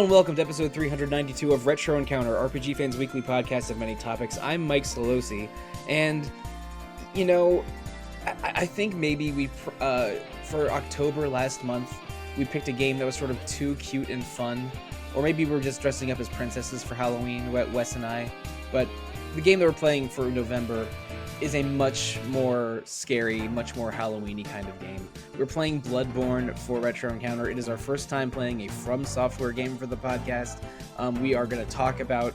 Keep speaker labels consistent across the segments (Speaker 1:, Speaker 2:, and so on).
Speaker 1: Hello and welcome to episode 392 of Retro Encounter, RPG Fans Weekly Podcast of many topics. I'm Mike Sollosi, and, you know, I think maybe for October last month, we picked a game that was sort of too cute and fun, or maybe we were just dressing up as princesses for Halloween, Wes and I, but the game that we're playing for November is a much more scary, much more Halloween-y kind of game. We're playing Bloodborne for Retro Encounter. It is our first time playing a From Software game for the podcast. We are going to talk about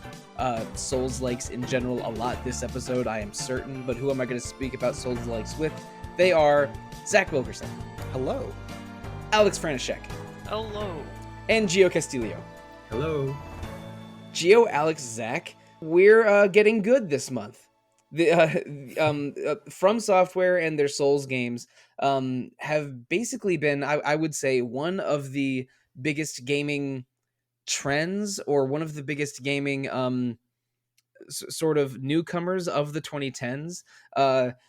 Speaker 1: Souls-likes in general a lot this episode, I am certain, but who am I going to speak about Souls-likes with? They are Zach Wilkerson.
Speaker 2: Hello.
Speaker 1: Aleks Franiczek.
Speaker 3: Hello.
Speaker 1: And Gio Castillo.
Speaker 2: Hello.
Speaker 1: Gio, Aleks, Zach, we're getting good this month. From Software and their Souls games have basically been, I would say, one of the biggest gaming trends, or one of the biggest gaming sort of newcomers of the 2010s.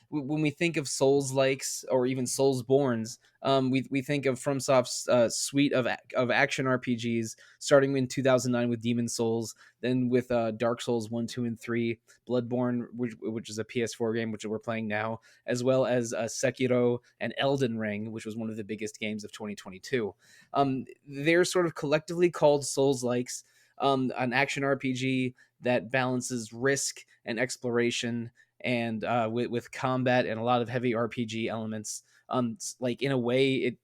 Speaker 1: When we think of Souls-likes or even Soulsborns, we think of FromSoft's suite of action RPGs, starting in 2009 with Demon Souls, then with Dark Souls 1, 2, and 3, Bloodborne, which is a PS4 game, which we're playing now, as well as Sekiro and Elden Ring, which was one of the biggest games of 2022. They're sort of collectively called Souls-likes, an action RPG that balances risk and exploration and with combat and a lot of heavy RPG elements. Like, in a way,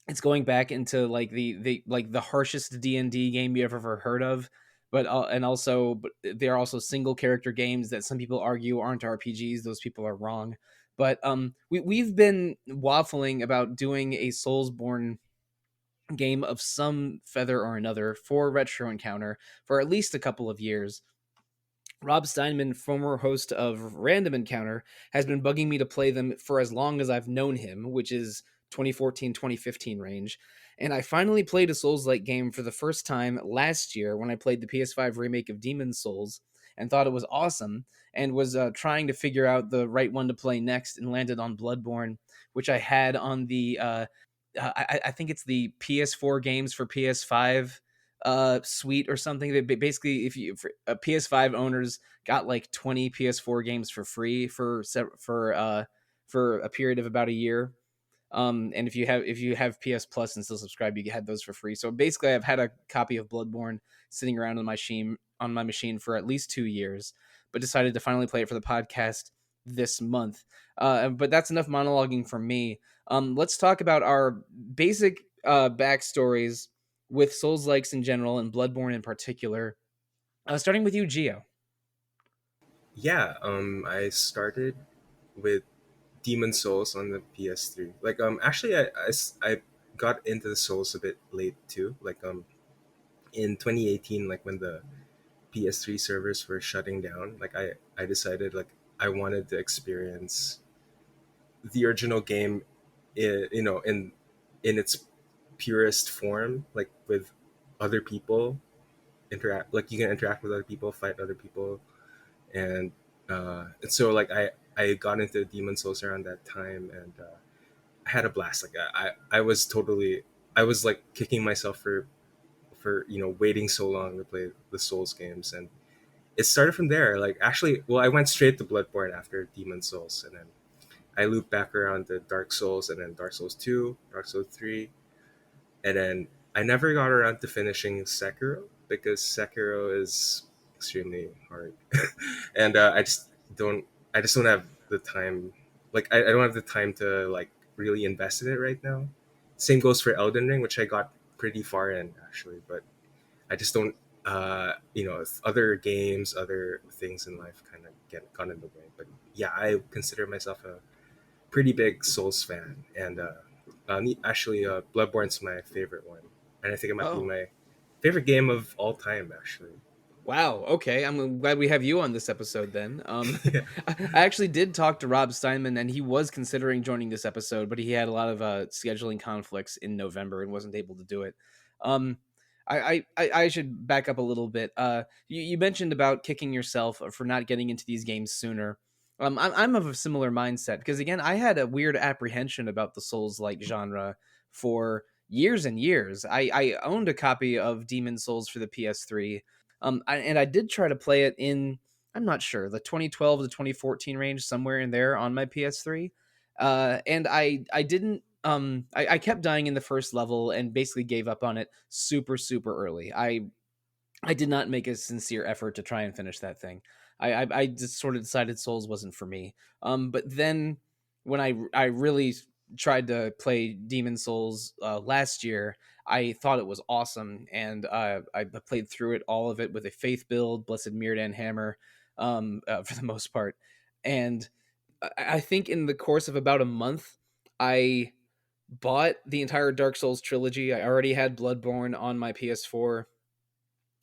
Speaker 1: it's going back into like the harshest D&D game you ever heard of, but they're also single character games that some people argue aren't RPGs. Those people are wrong. But we've been waffling about doing a Soulsborne game of some feather or another for Retro Encounter for at least a couple of years. Rob Steinman, former host of Random Encounter, has been bugging me to play them for as long as I've known him, which is 2014-2015 range. And I finally played a Souls-like game for the first time last year when I played the PS5 remake of Demon Souls and thought it was awesome, and was trying to figure out the right one to play next, and landed on Bloodborne, which I had on the I think it's the PS4 games for PS5 suite or something. That basically, if you PS5 owners got like 20 PS4 games for free for a period of about a year. And if you have PS Plus and still subscribe, you had those for free. So basically, I've had a copy of Bloodborne sitting around on my machine for at least 2 years, but decided to finally play it for the podcast this month. But that's enough monologuing from me. Let's talk about our basic backstories with Souls-likes in general and Bloodborne in particular. Starting with you, Gio.
Speaker 2: Yeah, I started with Demon Souls on the PS3. Like, actually, I got into the Souls a bit late too. Like, in 2018, like when the PS3 servers were shutting down, like I decided like I wanted to experience the original game, in its purest form, like with other people, interact, like you can interact with other people, fight other people, and so like I got into Demon Souls around that time, and I had a blast. Like I was like kicking myself for waiting so long to play the Souls games, and it started from there. Like, actually, well, I went straight to Bloodborne after Demon Souls, and then I looped back around to Dark Souls, and then Dark Souls 2, Dark Souls 3, and then I never got around to finishing Sekiro, because Sekiro is extremely hard, and I just don't have the time. Like, I don't have the time to like really invest in it right now. Same goes for Elden Ring, which I got pretty far in actually, but I just don't. Other games, other things in life kind of got in the way. But yeah, I consider myself a pretty big Souls fan, and actually, Bloodborne's my favorite one, and I think it might be
Speaker 1: Oh,
Speaker 2: my favorite game of all time. Actually,
Speaker 1: wow. Okay, I'm glad we have you on this episode then.
Speaker 2: yeah.
Speaker 1: I actually did talk to Rob Steinman, and he was considering joining this episode, but he had a lot of scheduling conflicts in November and wasn't able to do it. Um, I should back up a little bit. You mentioned about kicking yourself for not getting into these games sooner. I'm of a similar mindset because, again, I had a weird apprehension about the Souls-like genre for years and years. I owned a copy of Demon Souls for the PS3, and I did try to play it in, I'm not sure, the 2012 to 2014 range, somewhere in there on my PS3. And I didn't. I kept dying in the first level and basically gave up on it super early. I did not make a sincere effort to try and finish that thing. I just sort of decided Souls wasn't for me. But then when I really tried to play Demon Souls last year, I thought it was awesome, and I played through it, all of it, with a faith build, Blessed Mirdan Hammer, for the most part. And I think in the course of about a month, I bought the entire Dark Souls trilogy. I already had Bloodborne on my PS4,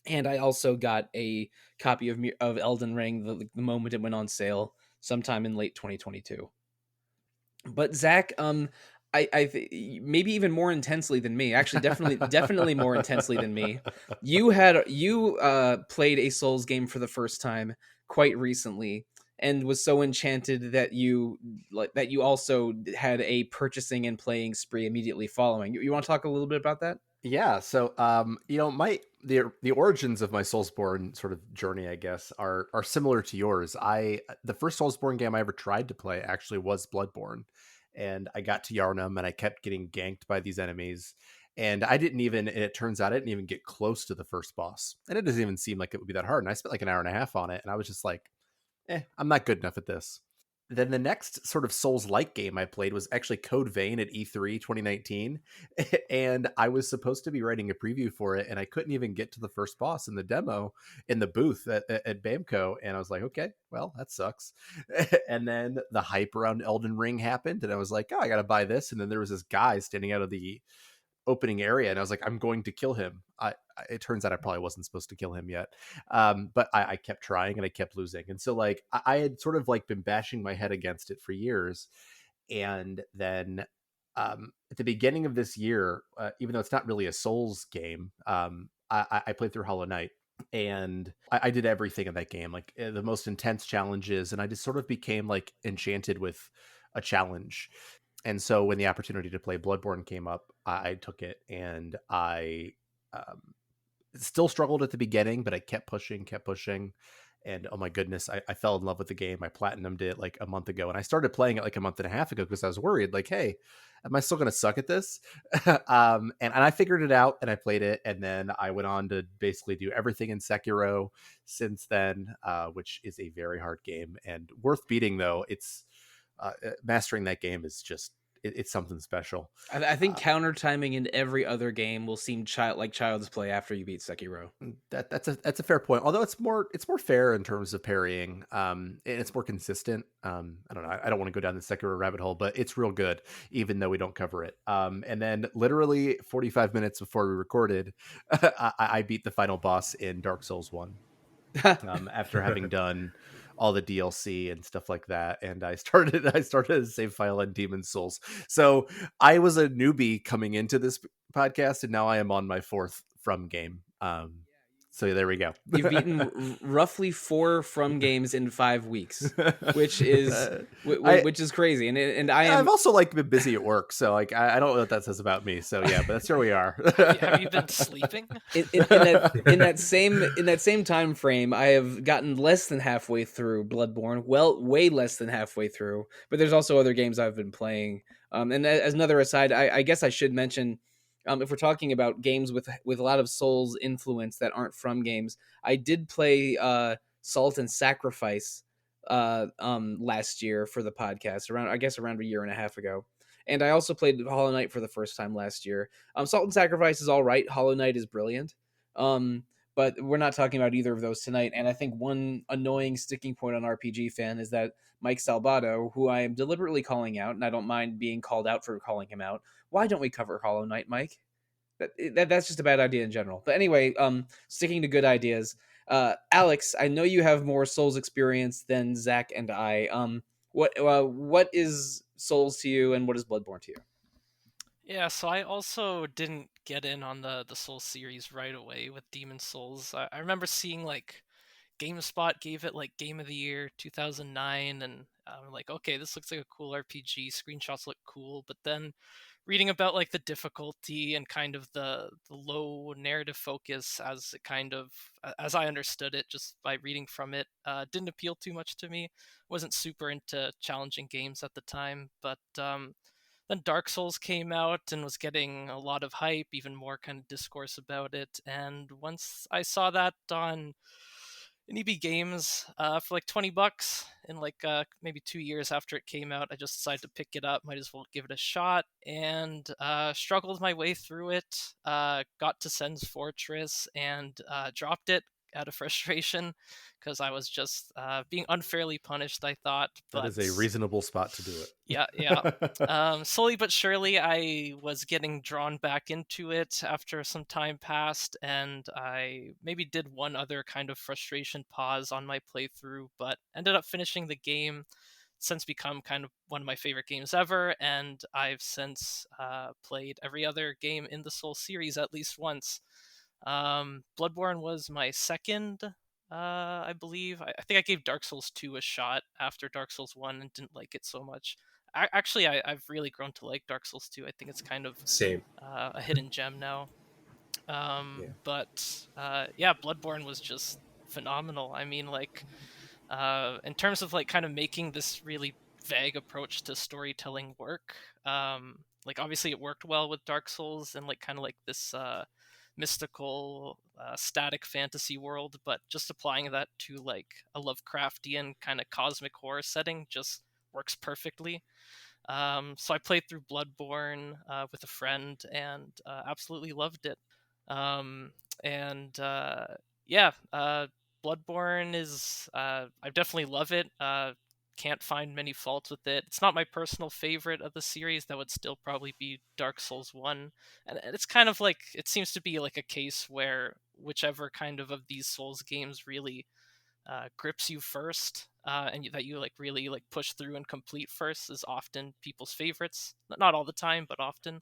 Speaker 1: and I also got a copy of Elden Ring the moment it went on sale, sometime in late 2022. But Zach, maybe even more intensely than me. Actually, definitely more intensely than me. You played a Souls game for the first time quite recently, and was so enchanted that you also had a purchasing and playing spree immediately following. You want to talk a little bit about that?
Speaker 3: Yeah, so my the origins of my Soulsborne sort of journey, I guess, are similar to yours. I The first Soulsborne game I ever tried to play actually was Bloodborne, and I got to Yarnham and I kept getting ganked by these enemies, and it turns out I didn't even get close to the first boss, and it doesn't even seem like it would be that hard. And I spent like an hour and a half on it, and I was just like, I'm not good enough at this. Then the next sort of Souls-like game I played was actually Code Vein at E3 2019, and I was supposed to be writing a preview for it, and I couldn't even get to the first boss in the demo in the booth at Bamco, and I was like, okay, well, that sucks. And then the hype around Elden Ring happened, and I was like, oh, I gotta buy this, and then there was this guy standing out of the opening area, and I was like, I'm going to kill him. It turns out I probably wasn't supposed to kill him yet, but I kept trying and I kept losing, and so like I had sort of like been bashing my head against it for years, and then at the beginning of this year, even though it's not really a Souls game, I played through Hollow Knight. And I did everything in that game, like the most intense challenges, and I just sort of became like enchanted with a challenge. And so when the opportunity to play Bloodborne came up, I took it, and I still struggled at the beginning, but I kept pushing. And oh my goodness, I fell in love with the game. I platinumed it like a month ago, and I started playing it like a month and a half ago because I was worried, like, hey, am I still going to suck at this? And I figured it out, and I played it, and then I went on to basically do everything in Sekiro since then, which is a very hard game and worth beating. Though it's mastering that game is just it's something special.
Speaker 1: I think counter timing in every other game will seem like child's play after you beat Sekiro.
Speaker 3: That's a fair point. Although it's more fair in terms of parrying, and it's more consistent. I don't know. I don't want to go down the Sekiro rabbit hole, but it's real good, even though we don't cover it. And then literally 45 minutes before we recorded, I beat the final boss in Dark Souls 1. After having done all the DLC and stuff like that, and I started a save file on Demon Souls. So I was a newbie coming into this podcast, and now I am on my fourth From game. So there we go.
Speaker 1: You've beaten roughly 4 From games in 5 weeks, which is which is crazy. And
Speaker 3: I've also like been busy at work, so like I don't know what that says about me. So yeah, but that's where we are.
Speaker 4: Have you been sleeping?
Speaker 1: In that same time frame, I have gotten less than halfway through Bloodborne. Well, way less than halfway through. But there's also other games I've been playing. And as another aside, I guess I should mention, if we're talking about games with a lot of Souls influence that aren't From games, I did play Salt and Sacrifice last year for the podcast, around a year and a half ago. And I also played Hollow Knight for the first time last year. Salt and Sacrifice is all right. Hollow Knight is brilliant. But we're not talking about either of those tonight. And I think one annoying sticking point on RPG Fan is that Mike Salbato, who I am deliberately calling out, and I don't mind being called out for calling him out. Why don't we cover Hollow Knight, Mike? That's just a bad idea in general. But anyway, sticking to good ideas. Aleks, I know you have more Souls experience than Zach and I. What is Souls to you, and what is Bloodborne to you?
Speaker 4: Yeah, so I also didn't get in on the Souls series right away with Demon Souls. I remember seeing like GameSpot gave it like Game of the Year 2009, and I'm like, okay, this looks like a cool RPG. Screenshots look cool, but then reading about like the difficulty and kind of the low narrative focus as it kind of as I understood it just by reading from it, didn't appeal too much to me. Wasn't super into challenging games at the time, but then Dark Souls came out and was getting a lot of hype, even more kind of discourse about it. And once I saw that on EB Games for like $20 in like maybe 2 years after it came out, I just decided to pick it up. Might as well give it a shot, and struggled my way through it. Got to Sen's Fortress and dropped it out of frustration because I was just being unfairly punished, I thought.
Speaker 3: That
Speaker 4: But
Speaker 3: is a reasonable spot to do it.
Speaker 4: yeah. Slowly but surely, I was getting drawn back into it after some time passed, and I maybe did one other kind of frustration pause on my playthrough, but ended up finishing the game. Since become kind of one of my favorite games ever, and I've since played every other game in the Soul series at least once. Bloodborne was my second, I believe. I think I gave Dark Souls 2 a shot after Dark Souls 1 and didn't like it so much. I've really grown to like Dark Souls 2. I think it's kind of
Speaker 2: Same.
Speaker 4: a hidden gem now.
Speaker 2: Yeah.
Speaker 4: But yeah, Bloodborne was just phenomenal. I mean, like, in terms of like kind of making this really vague approach to storytelling work, like obviously it worked well with Dark Souls and like kind of like this mystical static fantasy world, but just applying that to like a Lovecraftian kind of cosmic horror setting just works perfectly. So I played through Bloodborne with a friend and absolutely loved it. Um, and yeah, Bloodborne is I definitely love it. Can't find many faults with it. It's not my personal favorite of the series. That would still probably be Dark Souls 1. And it's kind of like, it seems to be like a case where whichever kind of these Souls games really grips you first, and that you like really like push through and complete first is often people's favorites. Not all the time, but often.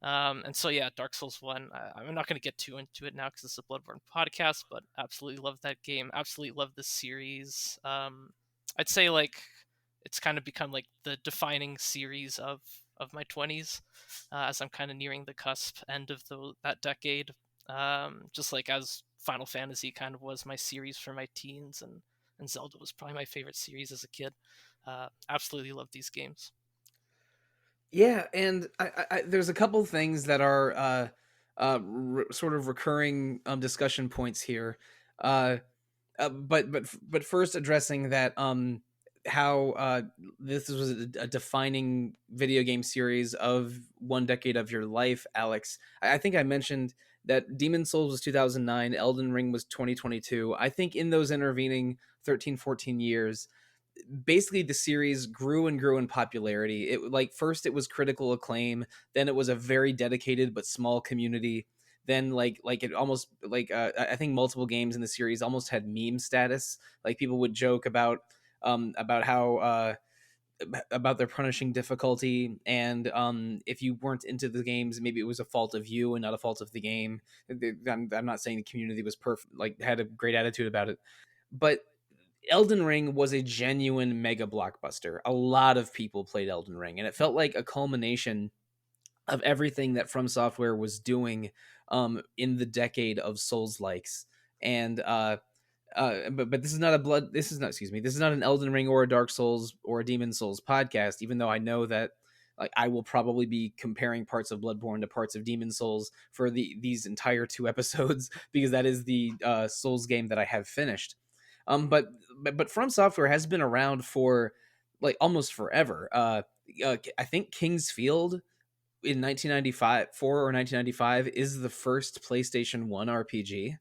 Speaker 4: And so yeah, Dark Souls 1. I'm not going to get too into it now because it's a Bloodborne podcast, but absolutely love that game. Absolutely love this series. I'd say like it's kind of become like the defining series of my 20s, as I'm kind of nearing the cusp end of that decade. Just like as Final Fantasy kind of was my series for my teens, and Zelda was probably my favorite series as a kid. Absolutely love these games.
Speaker 1: Yeah, and there's a couple things that are sort of recurring discussion points here. But first addressing that how this was a defining video game series of one decade of your life, Alex. I think I mentioned that Demon Souls was 2009, Elden Ring was 2022. I think in those intervening 13, 14 years, basically the series grew and grew in popularity. It like first it was critical acclaim, then it was a very dedicated but small community. Then like it almost like I think multiple games in the series almost had meme status. Like people would joke about how about their punishing difficulty, and if you weren't into the games, maybe it was a fault of you and not a fault of the game. I'm not saying the community was perfect, like had a great attitude about it, but Elden Ring was a genuine mega blockbuster. A lot of people played Elden Ring, and it felt like a culmination of everything that From Software was doing in the decade of Souls likes. And but this is not a blood. This is not. Excuse me. This is not an Elden Ring or a Dark Souls or a Demon Souls podcast. Even though I know that like I will probably be comparing parts of Bloodborne to parts of Demon Souls for these entire 2 episodes because that is the Souls game that I have finished. But From Software has been around for like almost forever. I think King's Field in 1995, 4 or 1995 is the first PlayStation 1 RPG.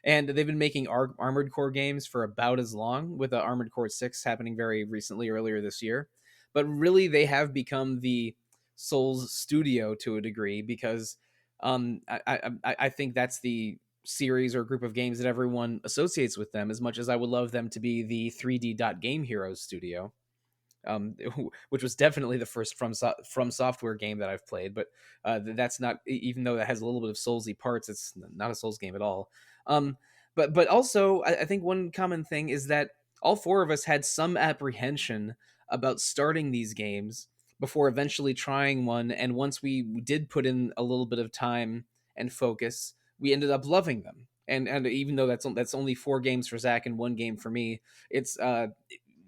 Speaker 1: And they've been making Armored Core games for about as long, with Armored Core 6 happening very recently, earlier this year. But really, they have become the Souls studio to a degree because I think that's the series or group of games that everyone associates with them, as much as I would love them to be the 3D Dot Game Heroes studio, which was definitely the first From Software game that I've played. But that's not, even though that has a little bit of Soulsy parts, it's not a Souls game at all. But also I think one common thing is that all four of us had some apprehension about starting these games before eventually trying one, and once we did put in a little bit of time and focus, we ended up loving them. And even though that's only 4 games for Zach and 1 game for me, it's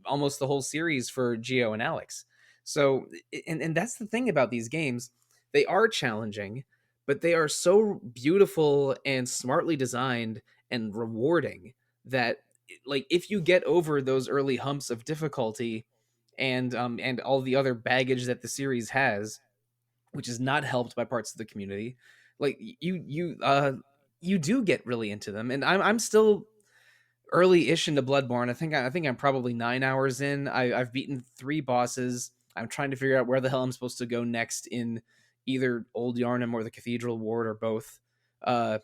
Speaker 1: almost the whole series for Geo and Aleks. So, and that's the thing about these games. They are challenging, but they are so beautiful and smartly designed and rewarding that, like, if you get over those early humps of difficulty and all the other baggage that the series has, which is not helped by parts of the community, like you do get really into them. And I'm still early-ish into Bloodborne. I think I'm probably 9 hours in. I've beaten 3 bosses. I'm trying to figure out where the hell I'm supposed to go next in either Old Yarnham or the Cathedral Ward or both. Uh,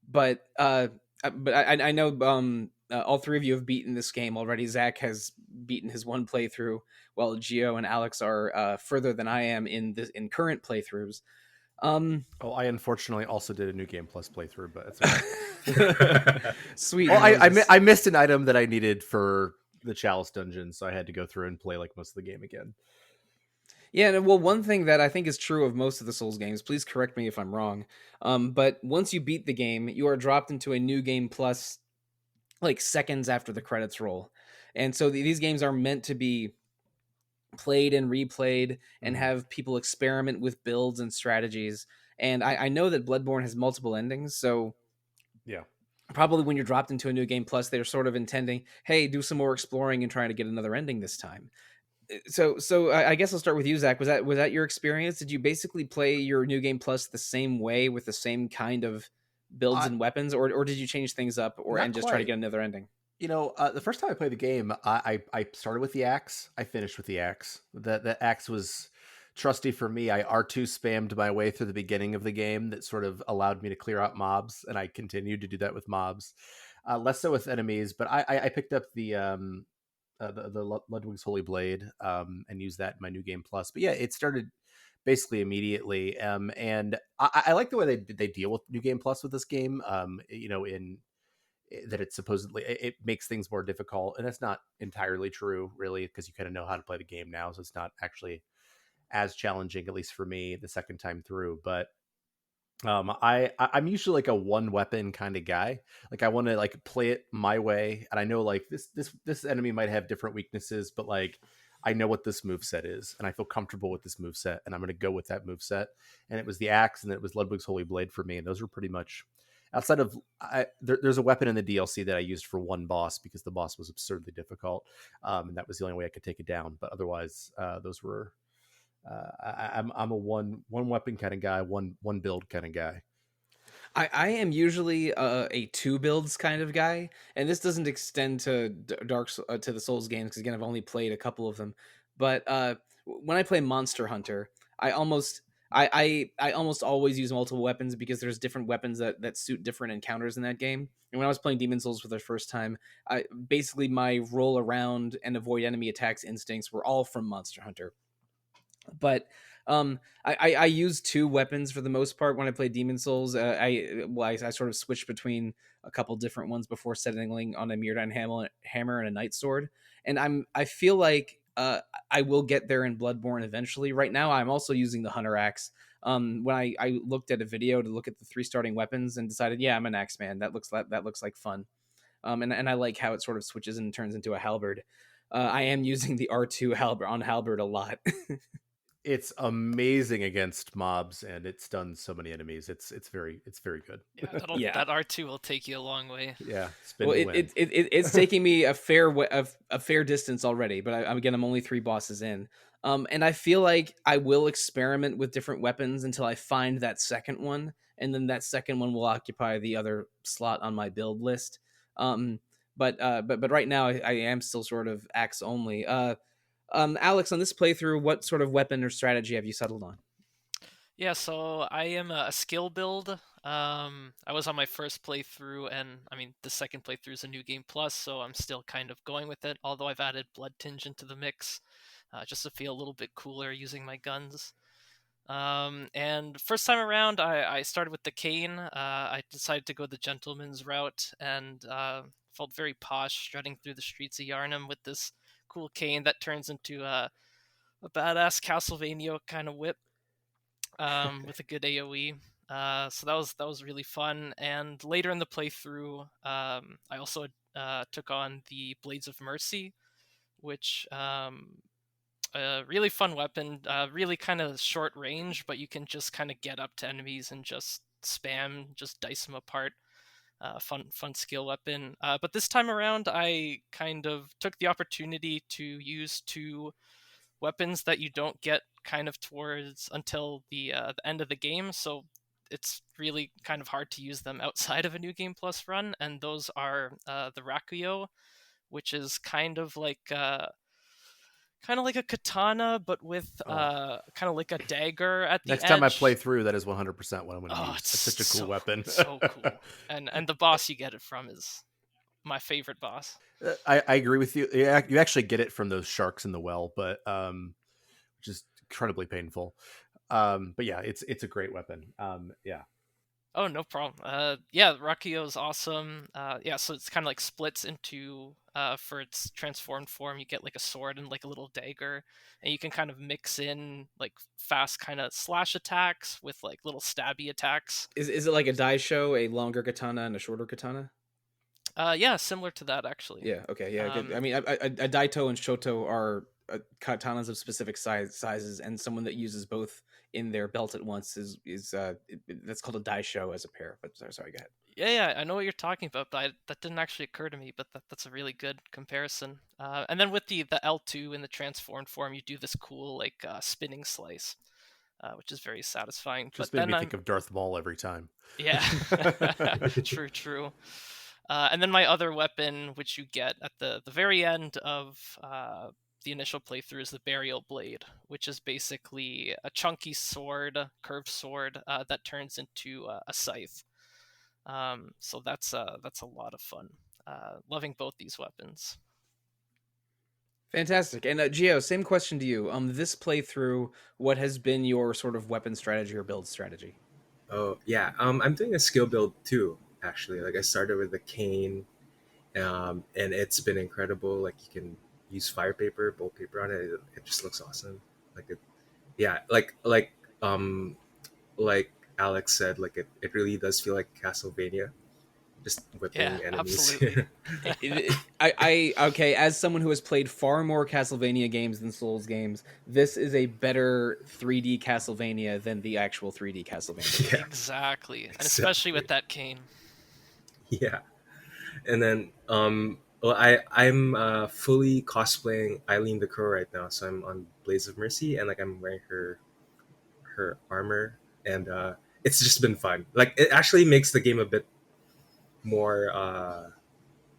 Speaker 1: but I know all 3 of you have beaten this game already. Zach has beaten his 1 playthrough, while Geo and Aleks are further than I am in current playthroughs.
Speaker 3: Oh, I unfortunately also did a New Game Plus playthrough, but it's okay.
Speaker 1: Sweet.
Speaker 3: Well, I missed an item that I needed for the Chalice dungeon, so I had to go through and play like most of the game again.
Speaker 1: Yeah, well, one thing that I think is true of most of the Souls games, please correct me if I'm wrong, but once you beat the game, you are dropped into a New Game Plus like seconds after the credits roll. And so these games are meant to be played and replayed and have people experiment with builds and strategies. And I know that Bloodborne has multiple endings, so
Speaker 3: yeah,
Speaker 1: probably when you're dropped into a New Game Plus, they're sort of intending, hey, do some more exploring and trying to get another ending this time. So I guess I'll start with you, Zach. Was that your experience? Did you basically play your New Game Plus the same way with the same kind of builds and weapons, or did you change things up and just try to get another ending?
Speaker 3: You know, the first time I played the game, I started with the axe. I finished with the axe. The axe was trusty for me. I R2 spammed my way through the beginning of the game. That sort of allowed me to clear out mobs, and I continued to do that with mobs. Less so with enemies, but I picked up the Ludwig's Holy Blade and used that in my New Game Plus. But yeah, it started basically immediately, and I like the way they deal with New Game Plus with this game. You know, in that it's supposedly it makes things more difficult, and that's not entirely true, really, because you kind of know how to play the game now, so it's not actually as challenging, at least for me, the second time through. But I'm usually like a one weapon kind of guy. Like I want to like play it my way, and I know like this enemy might have different weaknesses, but like I know what this move set is, and I feel comfortable with this move set, and I'm going to go with that move set. And it was the axe, and it was Ludwig's Holy Blade for me, and those were pretty much outside of there's a weapon in the DLC that I used for one boss because the boss was absurdly difficult, and that was the only way I could take it down. But otherwise, those were I'm a one weapon kind of guy, one build kind of guy.
Speaker 1: I am usually a 2 builds kind of guy, and this doesn't extend to to the Souls games because again I've only played a couple of them. But when I play Monster Hunter, I almost I almost always use multiple weapons because there's different weapons that suit different encounters in that game. And when I was playing Demon Souls for the first time, basically my roll around and avoid enemy attacks instincts were all from Monster Hunter. But I use 2 weapons for the most part when I play Demon Souls. I sort of switched between a couple different ones before settling on a Mirrodin hammer and a Night Sword, and I feel like I will get there in Bloodborne eventually. Right now, I'm also using the Hunter Axe. When I looked at a video to look at the 3 starting weapons and decided, yeah, I'm an axe man. That looks like fun. And I like how it sort of switches and turns into a halberd. I am using the R2 halberd a lot.
Speaker 3: It's amazing against mobs, and it's done so many enemies. It's very good.
Speaker 4: Yeah, that R2 will take you a long way.
Speaker 3: Yeah,
Speaker 1: it's taking me a fair distance already, but I'm only 3 bosses in. And I feel like I will experiment with different weapons until I find that second one, and then that second one will occupy the other slot on my build list. But right now I am still sort of axe only. Aleks, on this playthrough, what sort of weapon or strategy have you settled on?
Speaker 4: Yeah, so I am a skill build. I was on my first playthrough, and I mean, the second playthrough is a New Game Plus, so I'm still kind of going with it, although I've added Blood Tinge into the mix, just to feel a little bit cooler using my guns. And first time around, I started with the cane. I decided to go the gentleman's route and felt very posh strutting through the streets of Yarnham with this cool cane that turns into a badass Castlevania kind of whip with a good AoE. So that was really fun. And later in the playthrough, I also took on the Blades of Mercy, which a really fun weapon, really kind of short range, but you can just kind of get up to enemies and just spam, just dice them apart. Fun skill weapon. But this time around, I kind of took the opportunity to use two weapons that you don't get kind of towards until the end of the game. So it's really kind of hard to use them outside of a New Game Plus run, and those are the Rakuyo, which is kind of like a katana, but with
Speaker 3: Oh,
Speaker 4: kind of like a dagger at the
Speaker 3: next time I play
Speaker 4: edge.
Speaker 3: through, that is 100% what I'm going to
Speaker 4: Oh,
Speaker 3: use.
Speaker 4: it's
Speaker 3: It's such a cool
Speaker 4: so
Speaker 3: weapon.
Speaker 4: so cool, and the boss you get it from is my favorite boss.
Speaker 3: I agree with you. Yeah, you actually get it from those sharks in the well, but which is incredibly painful. But yeah, it's a great weapon. Yeah.
Speaker 4: Oh, no problem. Yeah, Rakuyo is awesome. Yeah, so it's kind of like splits into for its transformed form. You get like a sword and like a little dagger, and you can kind of mix in like fast kind of slash attacks with like little stabby attacks.
Speaker 1: Is it like a daisho, a longer katana and a shorter katana?
Speaker 4: Yeah, similar to that actually.
Speaker 1: Yeah. Okay. Yeah. Good. I
Speaker 4: Um,
Speaker 1: mean, a daito and shoto are katanas of specific sizes, and someone that uses both in their belt at once that's called a daisho as a pair. But sorry, go ahead.
Speaker 4: yeah, I know what you're talking about, but that didn't actually occur to me. But that's a really good comparison. And then with the L2 in the transformed form, you do this cool like spinning slice, which is very satisfying. But
Speaker 3: Just made
Speaker 4: then
Speaker 3: me think of Darth Maul every time.
Speaker 4: yeah, true. And then my other weapon, which you get at the very end of the initial playthrough, is the Burial Blade, which is basically a chunky sword, curved sword that turns into a scythe. So that's a lot of fun. Loving both these weapons.
Speaker 1: Fantastic. And Gio, same question to you. This playthrough, what has been your sort of weapon strategy or build strategy?
Speaker 2: Oh yeah, I'm doing a skill build too. Actually, like I started with the cane, and it's been incredible. Like you can use fire paper, bolt paper on it. It just looks awesome. Like it, yeah, um, like Alex said, like it really does feel like Castlevania, just
Speaker 4: Yeah,
Speaker 2: whipping enemies.
Speaker 4: absolutely.
Speaker 1: Okay, as someone who has played far more Castlevania games than Souls games, this is a better 3D Castlevania than the actual 3D Castlevania.
Speaker 2: Yeah,
Speaker 4: Exactly, and especially with
Speaker 2: exactly.
Speaker 4: that cane.
Speaker 2: Yeah, and then well, I'm fully cosplaying Eileen the Crow right now, so I'm on Blaze of Mercy, and like I'm wearing her armor, and it's just been fun. Like it actually makes the game a bit more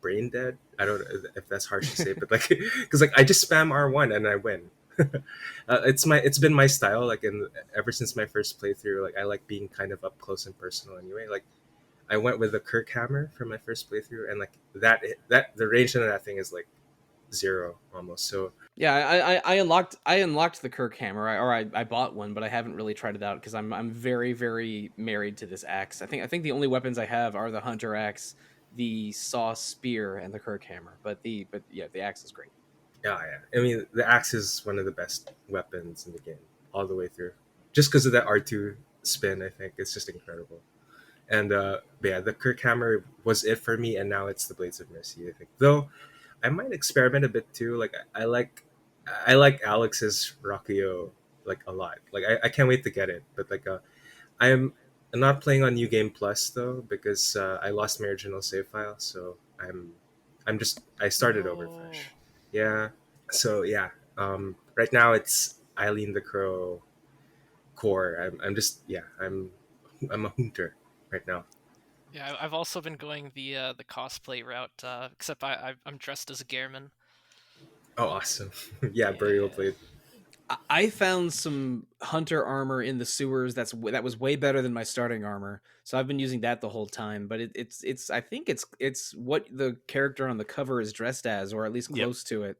Speaker 2: brain dead. I don't know if that's harsh to say, but like because like I just spam R1 and I win. It's been my style like in ever since my first playthrough. Like I like being kind of up close and personal anyway. Like I went with the Kirk hammer for my first playthrough, and like that the range on that thing is like zero almost. So
Speaker 1: Yeah, I unlocked the Kirk hammer, I bought one, but I haven't really tried it out because I'm very married to this axe. I think the only weapons I have are the hunter axe, the saw spear, and the Kirk hammer. But yeah, the axe is great.
Speaker 2: yeah. I mean, the axe is one of the best weapons in the game all the way through. Just because of that R2 spin, I think it's just incredible. And but yeah, the Kirk hammer was it for me, and now it's the Blades of Mercy. I think though I might experiment a bit too. Like I like Alex's Rakuyo like a lot. Like I can't wait to get it. But like I'm not playing on New Game Plus though because I lost my original save file. So I started over
Speaker 4: No.
Speaker 2: fresh. Yeah. So yeah. Right now it's Eileen the Crow core. I'm just yeah. I'm a hunter right now.
Speaker 4: Yeah, I've also been going the cosplay route, except I'm dressed as a Gearman.
Speaker 2: Oh, awesome. Yeah, Burial
Speaker 4: Yeah.
Speaker 2: Blade.
Speaker 1: I found some hunter armor in the sewers that was way better than my starting armor, so I've been using that the whole time. But it's I think it's what the character on the cover is dressed as, or at least
Speaker 3: Yep.
Speaker 1: close to it.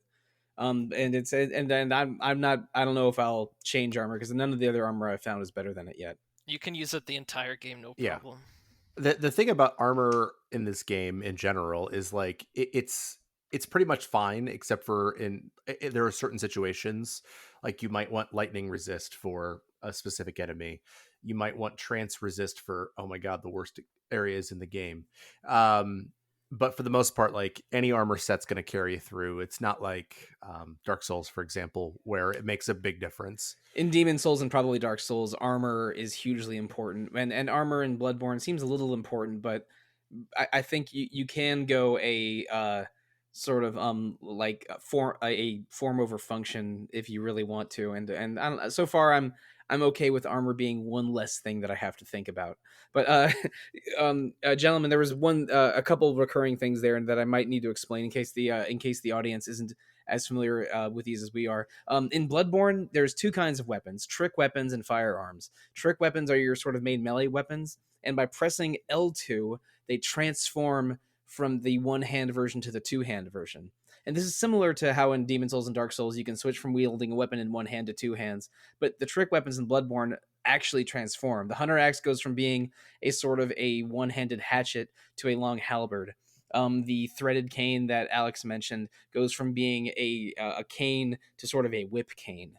Speaker 1: And it's and then I'm not, I don't know if I'll change armor because none of the other armor I've found is better than it yet.
Speaker 4: You can use it the entire game, no
Speaker 3: Yeah.
Speaker 4: problem.
Speaker 3: The thing about armor in this game in general is like it's pretty much fine except for there are certain situations like you might want lightning resist for a specific enemy. You might want trance resist for, oh my god, the worst areas in the game. But for the most part, like any armor set's going to carry you through. It's not like Dark Souls, for example, where it makes a big difference.
Speaker 1: In Demon Souls and probably Dark Souls, armor is hugely important, and armor in Bloodborne seems a little important, but I think you can go a sort of like a form over function if you really want to, and I don't, so far I'm okay with armor being one less thing that I have to think about. But gentlemen, there was a couple of recurring things there that I might need to explain in case the audience isn't as familiar with these as we are. In Bloodborne, there's two kinds of weapons: trick weapons and firearms. Trick weapons are your sort of main melee weapons, and by pressing L2, they transform from the one-hand version to the two-hand version. And this is similar to how in Demon Souls and Dark Souls you can switch from wielding a weapon in one hand to two hands, but the trick weapons in Bloodborne actually transform. The Hunter Axe goes from being a sort of a one-handed hatchet to a long halberd. The threaded cane that Aleks mentioned goes from being a cane to sort of a whip cane.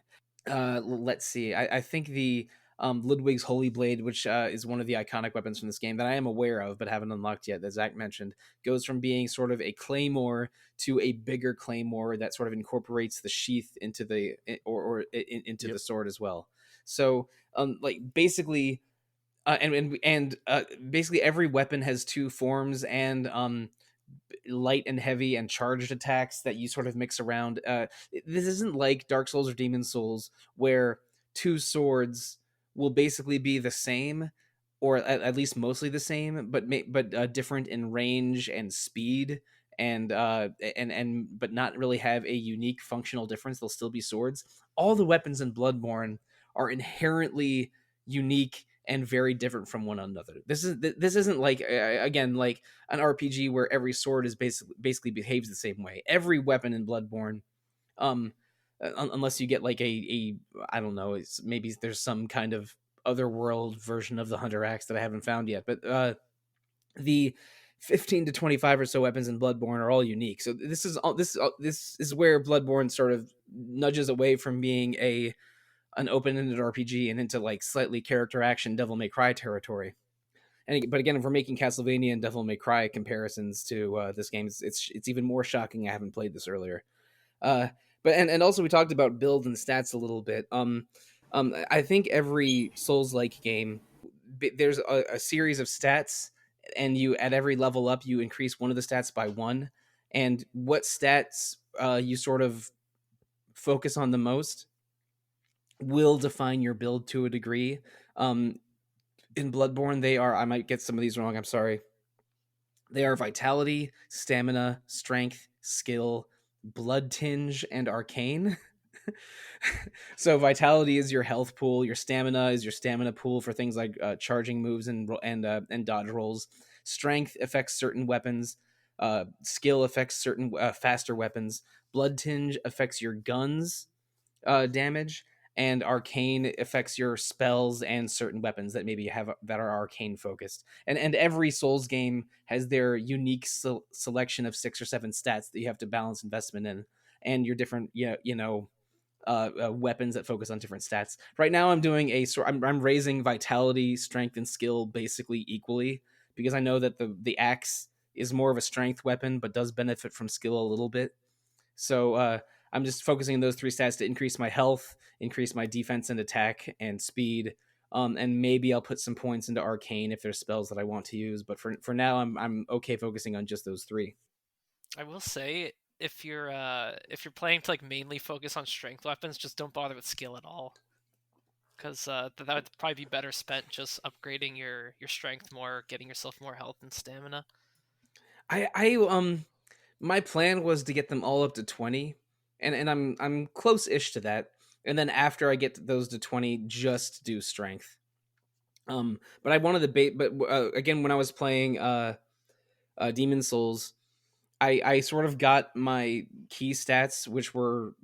Speaker 1: Let's see. I think the Ludwig's Holy Blade, which is one of the iconic weapons from this game that I am aware of but haven't unlocked yet, that Zach mentioned, goes from being sort of a claymore to a bigger claymore that sort of incorporates the sheath into the into the sword as well. So, like basically, basically every weapon has two forms, and light and heavy and charged attacks that you sort of mix around. This isn't like Dark Souls or Demon Souls where two swords will basically be the same, or at least mostly the same, but different in range and speed, and but not really have a unique functional difference. They'll still be swords. All the weapons in Bloodborne are inherently unique and very different from one another. This isn't like again like an RPG where every sword is basically behaves the same way. Every weapon in Bloodborne, um, unless you get like a I don't know, maybe there's some kind of otherworld version of the Hunter Axe that I haven't found yet, but the 15 to 25 or so weapons in Bloodborne are all unique. So this is where Bloodborne sort of nudges away from being an open-ended RPG and into like slightly character action Devil May Cry territory. But again, if we're making Castlevania and Devil May Cry comparisons to this game, it's even more shocking I haven't played this earlier. But also we talked about build and stats a little bit. I think every Souls-like game, there's a series of stats, and you at every level up you increase one of the stats by one. And what stats you sort of focus on the most will define your build to a degree. In Bloodborne, they are, I might get some of these wrong, I'm sorry. They are vitality, stamina, strength, skill, blood tinge, and arcane. So vitality is your health pool. Your stamina is your stamina pool for things like charging moves and dodge rolls. Strength affects certain weapons. Skill affects certain faster weapons. Blood tinge affects your guns damage, and arcane affects your spells and certain weapons that maybe have that are arcane focused. And every Souls game has their unique selection of 6 or 7 stats that you have to balance investment in, and your different weapons that focus on different stats. Right now, I'm doing I'm raising vitality, strength, and skill basically equally because I know that the axe is more of a strength weapon, but does benefit from skill a little bit. So I'm just focusing on those 3 stats to increase my health, increase my defense and attack and speed. And maybe I'll put some points into arcane if there's spells that I want to use. But for now, I'm okay focusing on just those 3.
Speaker 4: I will say if you're playing to like mainly focus on strength weapons, just don't bother with skill at all, because that would probably be better spent just upgrading your strength more, getting yourself more health and stamina.
Speaker 1: My plan was to get them all up to 20, and I'm close-ish to that. And then after I get those to 20, just do strength. But I wanted to but again, when I was playing Demon Souls, I sort of got my key stats, which were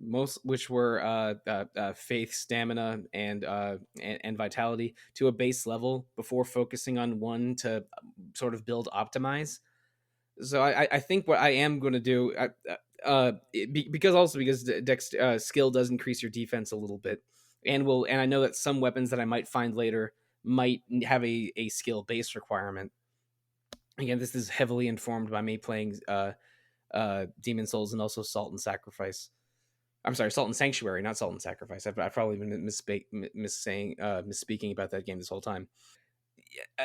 Speaker 1: faith, stamina, and vitality to a base level before focusing on one to sort of build optimize. So I think what I am going to do, because skill does increase your defense a little bit, and I know that some weapons that I might find later might have a skill base requirement. Again, this is heavily informed by me playing Demon Souls and also Salt and Sacrifice. I'm sorry, Salt and Sanctuary, not Salt and Sacrifice. I've probably been misspeaking about that game this whole time.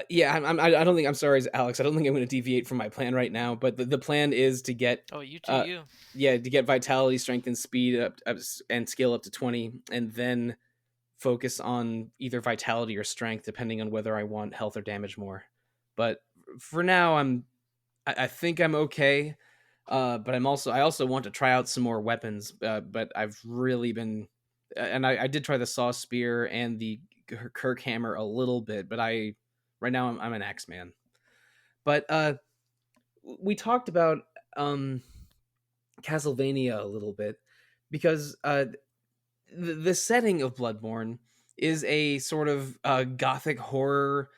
Speaker 1: Yeah, I don't think I'm sorry, Alex. I don't think I'm going to deviate from my plan right now. But the plan is to get
Speaker 4: Oh, you do you.
Speaker 1: yeah, to get vitality, strength, and speed up and skill up to 20, and then focus on either vitality or strength, depending on whether I want health or damage more. But for now, I think I'm okay. But I also want to try out some more weapons. But I've really been, and I did try the saw spear and the Kirk hammer a little bit, but right now I'm an axe man. But we talked about um Castlevania a little bit because the setting of Bloodborne is a sort of gothic horror,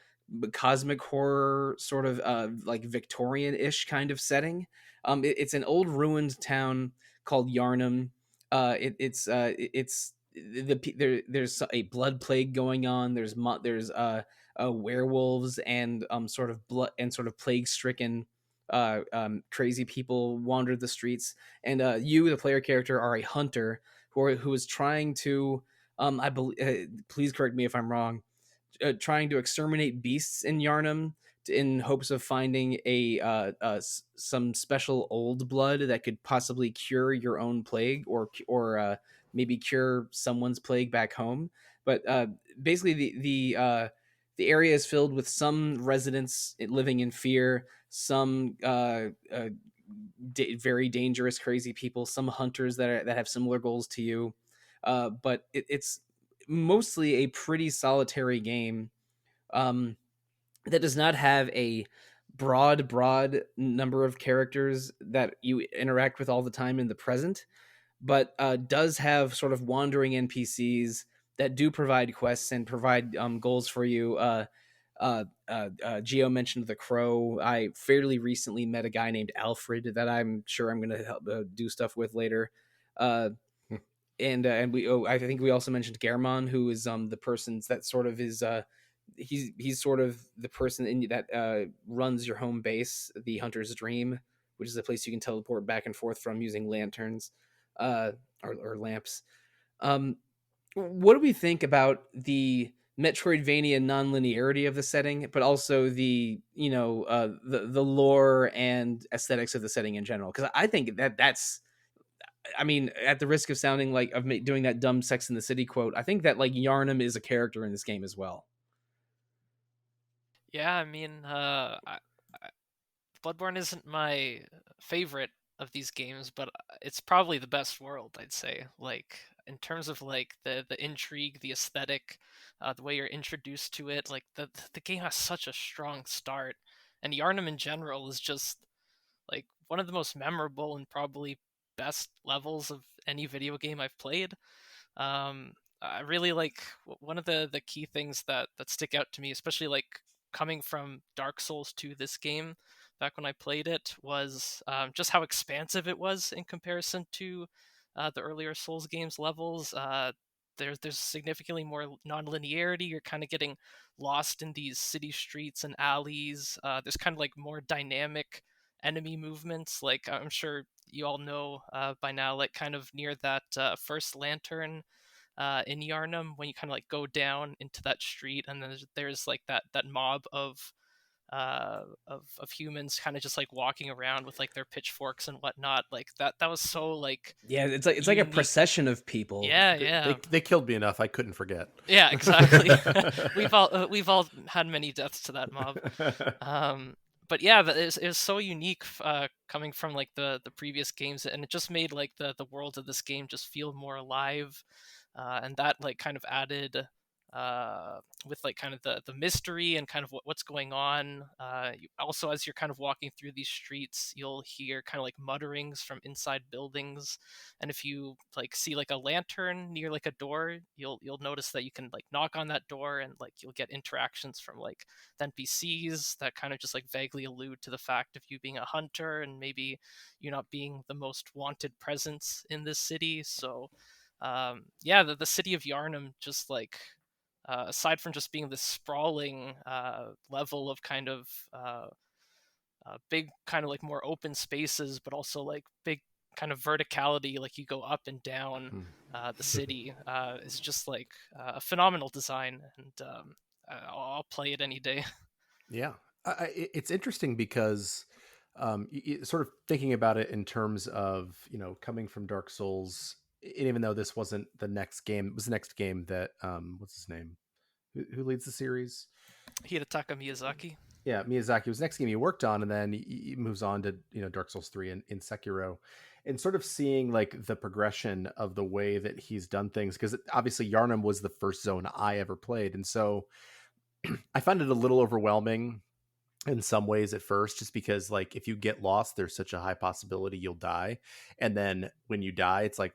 Speaker 1: cosmic horror, sort of like Victorian-ish kind of setting. It's an old ruined town called Yarnham. It's there's a blood plague going on. There's werewolves and sort of blood and sort of plague stricken crazy people wander the streets, and you, the player character, are a hunter who is trying to I believe please correct me if I'm wrong, trying to exterminate beasts in Yarnham in hopes of finding some special old blood that could possibly cure your own plague, or maybe cure someone's plague back home. But basically the area is filled with some residents living in fear, some very dangerous, crazy people, some hunters that have similar goals to you. But it's mostly a pretty solitary game um, that does not have a broad number of characters that you interact with all the time in the present, but does have sort of wandering NPCs that do provide quests and provide goals for you. Geo mentioned the Crow. I fairly recently met a guy named Alfred that I'm sure I'm going to help do stuff with later. Uh, I think we also mentioned Germon, who is the person that sort of is he's sort of the person that runs your home base, the Hunter's Dream, which is a place you can teleport back and forth from using lanterns or lamps. What do we think about the Metroidvania non-linearity of the setting, but also the lore and aesthetics of the setting in general? Because I think that's, I mean, at the risk of sounding like doing that dumb Sex in the City quote, I think that like Yarnham is a character in this game as well.
Speaker 4: Yeah, I mean, Bloodborne isn't my favorite of these games, but it's probably the best world, I'd say. Like in terms of like the intrigue, the aesthetic, the way you're introduced to it, like the game has such a strong start, and Yarnum in general is just like one of the most memorable and probably best levels of any video game I've played. I really like one of the key things that stick out to me, especially like coming from Dark Souls to this game back when I played it, was just how expansive it was in comparison to the earlier Souls games levels. There's significantly more non-linearity. You're kind of getting lost in these city streets and alleys. There's kind of like more dynamic enemy movements. Like I'm sure you all know by now, like kind of near that first lantern in Yarnum, when you kind of like go down into that street, and then there's like that mob of humans kind of just like walking around with like their pitchforks and whatnot. Like that was so like
Speaker 1: Yeah, it's like a
Speaker 4: unique.
Speaker 1: Procession of people.
Speaker 4: Yeah, yeah,
Speaker 3: They killed me enough I couldn't forget.
Speaker 4: yeah, exactly. We've all had many deaths to that mob. But yeah, it was so unique coming from like the previous games, and it just made like the world of this game just feel more alive, and that like kind of added with like kind of the mystery and kind of what's going on. Also, as you're kind of walking through these streets, you'll hear kind of like mutterings from inside buildings, and if you like see like a lantern near like a door, you'll notice that you can like knock on that door, and like you'll get interactions from like the NPCs that kind of just like vaguely allude to the fact of you being a hunter and maybe you not being the most wanted presence in this city. So yeah, the city of Yarnham just like aside from just being this sprawling level of kind of big kind of like more open spaces, but also like big kind of verticality, like you go up and down the city, is just like a phenomenal design, and I'll play it any day.
Speaker 3: Yeah, it's interesting because sort of thinking about it in terms of, you know, coming from Dark Souls, and even though this wasn't the next game, it was the next game that what's his name, who leads the series?
Speaker 4: Hidetaka Miyazaki.
Speaker 3: Yeah, Miyazaki was the next game he worked on, and then he moves on to, you know, Dark Souls 3 and in Sekiro, and sort of seeing like the progression of the way that he's done things, because obviously Yarnum was the first zone I ever played, and so I found it a little overwhelming in some ways at first, just because like if you get lost, there's such a high possibility you'll die, and then when you die, it's like,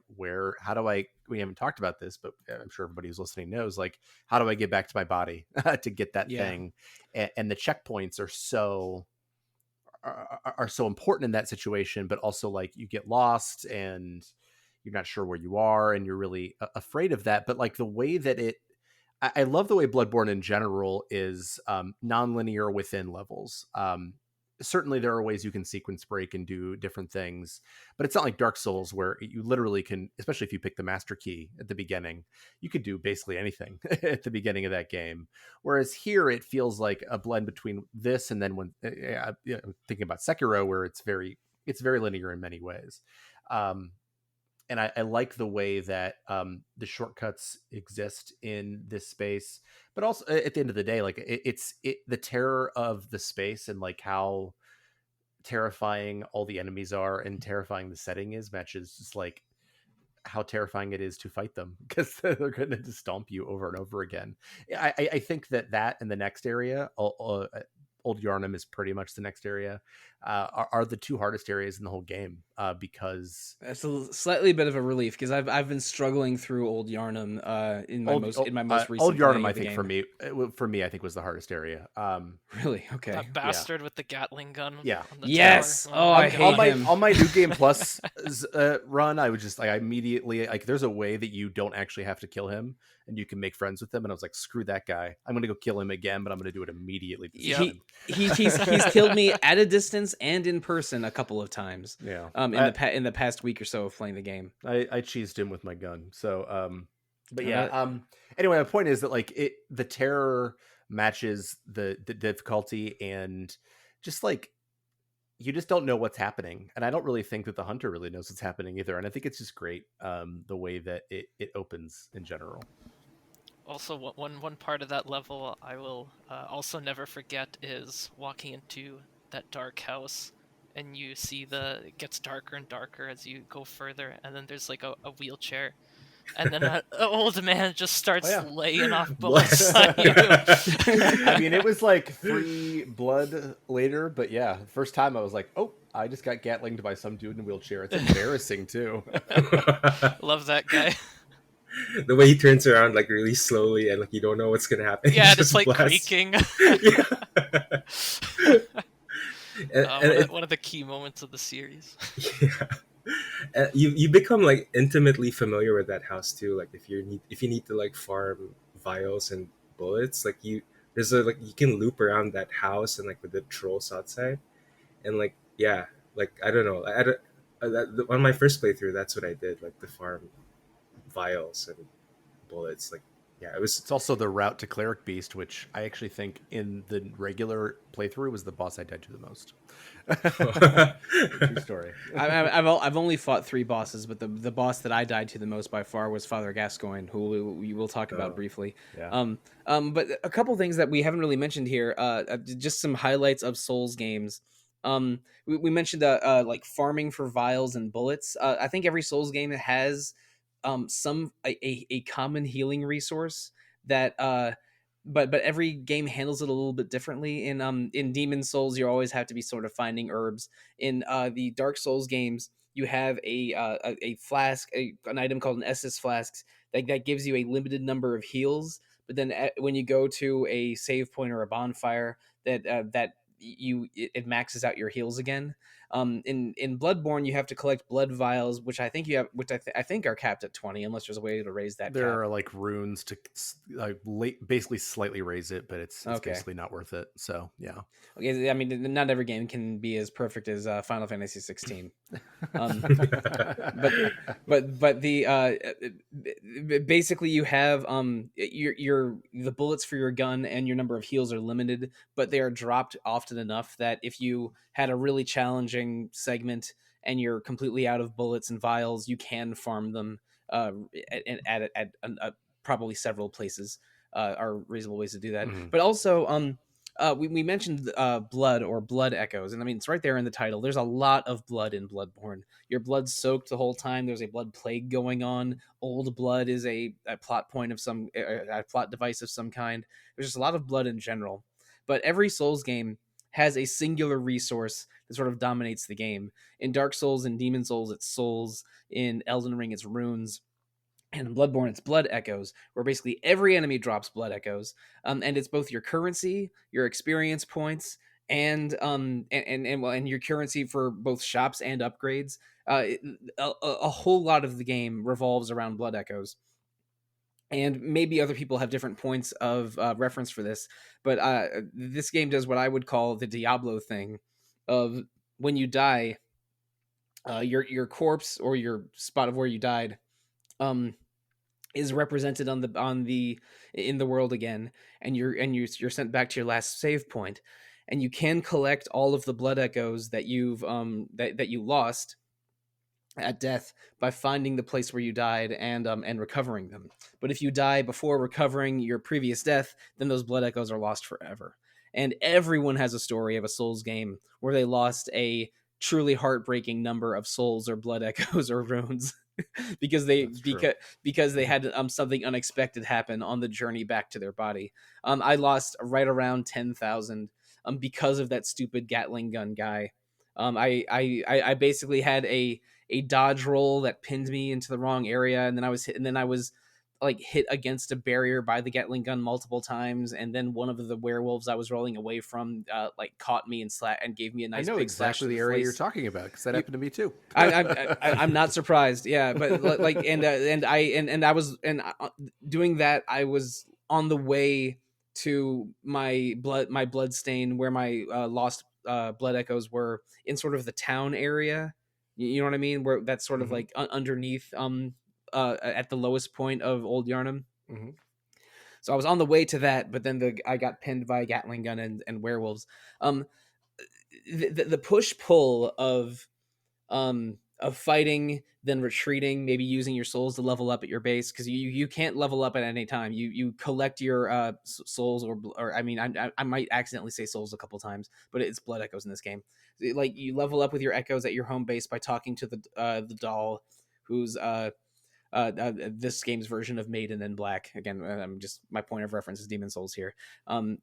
Speaker 3: how do I, we haven't talked about this, but I'm sure everybody who's listening knows, like, how do I get back to my body to get that thing? And the checkpoints are so important in that situation, but also like you get lost and you're not sure where you are, and you're really afraid of that. But like the way that I love the way Bloodborne in general is non-linear within levels. Certainly there are ways you can sequence break and do different things, but it's not like Dark Souls where you literally can, especially if you pick the master key at the beginning, you could do basically anything at the beginning of that game. Whereas here it feels like a blend between this and then when thinking about Sekiro, where it's very linear in many ways. And I like the way that the shortcuts exist in this space, but also at the end of the day, like it's the terror of the space and like how terrifying all the enemies are and terrifying the setting is matches just like how terrifying it is to fight them, because they're going to just stomp you over and over again. I think that in the next area, Old Yarnum is pretty much the next area, are the two hardest areas in the whole game, because
Speaker 1: that's a slightly bit of a relief, because I've been struggling through Old Yarnum in my most recent
Speaker 3: Old Yarnum. I
Speaker 1: think
Speaker 3: for me I think was the hardest area.
Speaker 1: Really? Okay.
Speaker 4: That bastard with the Gatling gun.
Speaker 3: Yeah.
Speaker 4: On the
Speaker 1: Yes.
Speaker 4: tower.
Speaker 1: Oh, I hate him.
Speaker 3: On my New Game Plus run, I would just I immediately like, there's a way that you don't actually have to kill him and you can make friends with him, and I was like, screw that guy, I'm gonna go kill him again, but I'm gonna do it immediately.
Speaker 4: Yep.
Speaker 1: He's killed me at a distance and in person a couple of times.
Speaker 3: Yeah.
Speaker 1: In the past week or so of playing the game.
Speaker 3: I cheesed him with my gun. So but yeah, anyway, my point is that like the terror matches the difficulty, and just like you just don't know what's happening. And I don't really think that the hunter really knows what's happening either. And I think it's just great the way that it opens in general.
Speaker 4: Also, one part of that level I will also never forget is walking into that dark house, and you see it gets darker and darker as you go further, and then there's like a wheelchair, and then an old man just starts laying off bullets on you.
Speaker 3: I mean, it was like free blood later, but yeah, the first time I was like, oh, I just got gatlinged by some dude in a wheelchair. It's embarrassing too.
Speaker 4: Love that guy.
Speaker 2: The way he turns around like really slowly and like you don't know what's gonna happen.
Speaker 4: Yeah, just like creaking.
Speaker 2: Yeah.
Speaker 4: One of the key moments of the series.
Speaker 2: Yeah. You become like intimately familiar with that house too. Like if you need to like farm vials and bullets, like you can loop around that house and like with the trolls outside, and like like I don't know, on my first playthrough that's what I did, like the farm vials and bullets. Like it's
Speaker 3: also the route to Cleric Beast, which I actually think in the regular playthrough was the boss I died to the most. True story.
Speaker 1: I've only fought 3 bosses, but the boss that I died to the most by far was Father Gascoigne, who we will talk about briefly.
Speaker 3: Yeah.
Speaker 1: But a couple things that we haven't really mentioned here, just some highlights of Souls games. We mentioned like farming for vials and bullets. I think every Souls game has a common healing resource that but every game handles it a little bit differently. In Demon Souls, you always have to be sort of finding herbs. In the Dark Souls games, you have a flask, an item called an Estus flask that gives you a limited number of heals. But then when you go to a save point or a bonfire, that it maxes out your heals again. In Bloodborne, you have to collect blood vials, which I think I think are capped at 20, unless there's a way to raise that.
Speaker 3: There
Speaker 1: cap.
Speaker 3: are like runes to basically slightly raise it, but it's
Speaker 1: Okay.
Speaker 3: basically not worth it. So yeah.
Speaker 1: Okay, I mean, not every game can be as perfect as Final Fantasy 16. But the basically you have your the bullets for your gun and your number of heals are limited, but they are dropped often enough that if you had a really challenging segment and you're completely out of bullets and vials, you can farm them at probably several places are reasonable ways to do that.
Speaker 3: Mhm.
Speaker 1: But also we mentioned blood or blood echoes, and I mean it's right there in the title. There's a lot of blood in Bloodborne. Your blood's soaked the whole time. There's a blood plague going on. Old blood is a plot point of a plot device of some kind. There's just a lot of blood in general. But every Souls game has a singular resource that sort of dominates the game. In Dark Souls and Demon Souls, it's souls. In Elden Ring, it's runes. And in Bloodborne, it's blood echoes, where basically every enemy drops blood echoes, and it's both your currency, your experience points, and your currency for both shops and upgrades. A whole lot of the game revolves around blood echoes, and maybe other people have different points of reference for this, but this game does what I would call the Diablo thing, of when you die, your corpse or your spot of where you died. Is represented on the in the world again, and you're sent back to your last save point, and you can collect all of the blood echoes that you've that you lost at death by finding the place where you died and recovering them. But if you die before recovering your previous death, then those blood echoes are lost forever. And everyone has a story of a Souls game where they lost a truly heartbreaking number of souls or blood echoes or runes because they had something unexpected happen on the journey back to their body. I lost right around 10,000 because of that stupid Gatling gun guy. I basically had a dodge roll that pinned me into the wrong area, and then I was like hit against a barrier by the Gatling gun multiple times, and then one of the werewolves I was rolling away from like caught me and gave me a nice.
Speaker 3: I know
Speaker 1: big
Speaker 3: exactly the area you're talking about because that happened to me too.
Speaker 1: I'm not surprised. Yeah, but like I was doing that. I was on the way to my blood stain where my lost blood echoes were in sort of the town area. You know what I mean? Where that's sort of like underneath at the lowest point of Old Yarnham.
Speaker 3: Mm-hmm.
Speaker 1: So I was on the way to that, but then I got pinned by a Gatling gun and werewolves. The push pull of fighting, then retreating, maybe using your souls to level up at your base, because you can't level up at any time. You collect your souls, or I mean I might accidentally say souls a couple times, but it's blood echoes in this game. Like you level up with your echoes at your home base by talking to the doll, who's this game's version of Maiden in Black. Again, I'm just my point of reference is Demon Souls here. And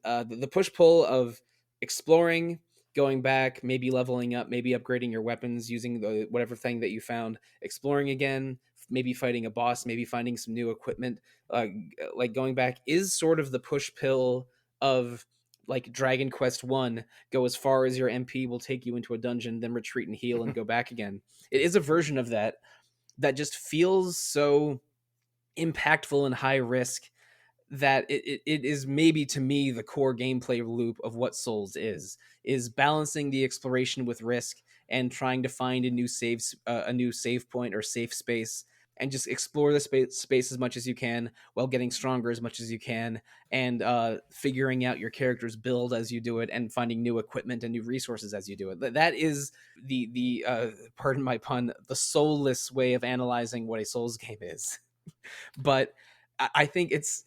Speaker 1: the push pull of exploring, going back, maybe leveling up, maybe upgrading your weapons using the whatever thing that you found, exploring again, maybe fighting a boss, maybe finding some new equipment, like going back is sort of the push pill of like Dragon Quest 1, go as far as your MP will take you into a dungeon, then retreat and heal and go back again. It is a version of that just feels so impactful and high risk that it is maybe to me the core gameplay loop of what Souls is balancing the exploration with risk and trying to find a new save point or safe space, and just explore the space as much as you can while getting stronger as much as you can, and figuring out your character's build as you do it, and finding new equipment and new resources as you do it. That is the pardon my pun, the soulless way of analyzing what a Souls game is. But I think it's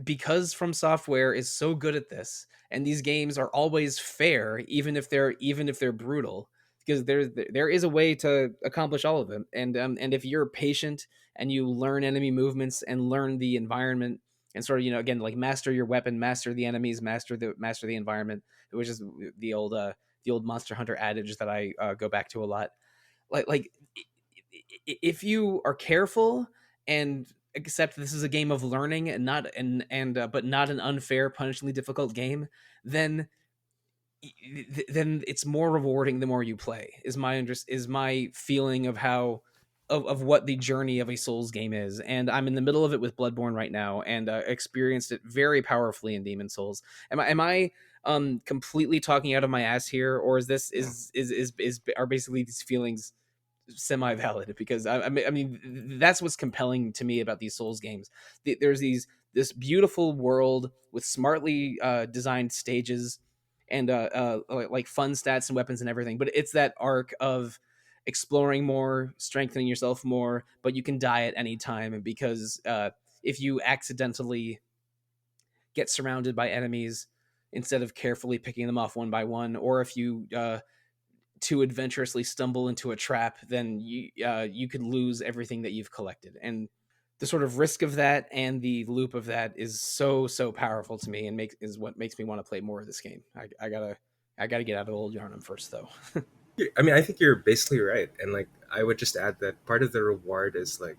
Speaker 1: because From Software is so good at this, and these games are always fair, even if they're brutal, because there is a way to accomplish all of them. And if you're patient and you learn enemy movements and learn the environment and sort of, again, like master your weapon, master the enemies, master the environment, which is the old Monster Hunter adage that I go back to a lot. Like if you are careful and accept this is a game of learning and not but not an unfair, punishingly difficult game, then it's more rewarding the more you play. Is my feeling of how of what the journey of a Souls game is. And I'm in the middle of it with Bloodborne right now, and experienced it very powerfully in Demon Souls. Am I completely talking out of my ass here, or is this is are basically these feelings semi-valid? Because I mean that's what's compelling to me about these Souls games. There's this beautiful world with smartly designed stages and like fun stats and weapons and everything, but it's that arc of exploring more, strengthening yourself more, but you can die at any time. And because if you accidentally get surrounded by enemies instead of carefully picking them off one by one, or if you too adventurously stumble into a trap, then you could lose everything that you've collected. And the sort of risk of that and the loop of that is so powerful to me, and is what makes me want to play more of this game. I gotta get out of old Yarnham first, though.
Speaker 2: I mean, I think you're basically right, and like I would just add that part of the reward is like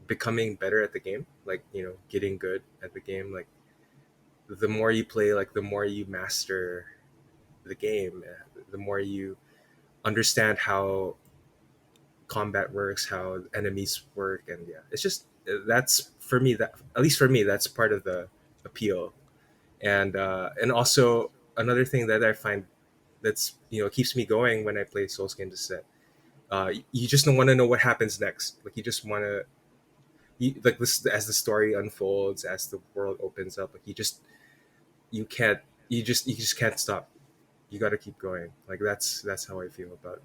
Speaker 2: becoming better at the game, like getting good at the game. Like the more you play, like the more you master the game, the more you understand how combat works, how enemies work, and yeah, it's just that's for me, that at least for me, that's part of the appeal. And also another thing that I find that's keeps me going when I play Souls games is that you just don't want to know what happens next. Like you just want to, like this, as the story unfolds, as the world opens up, like you just can't stop. You got to keep going. Like that's how I feel about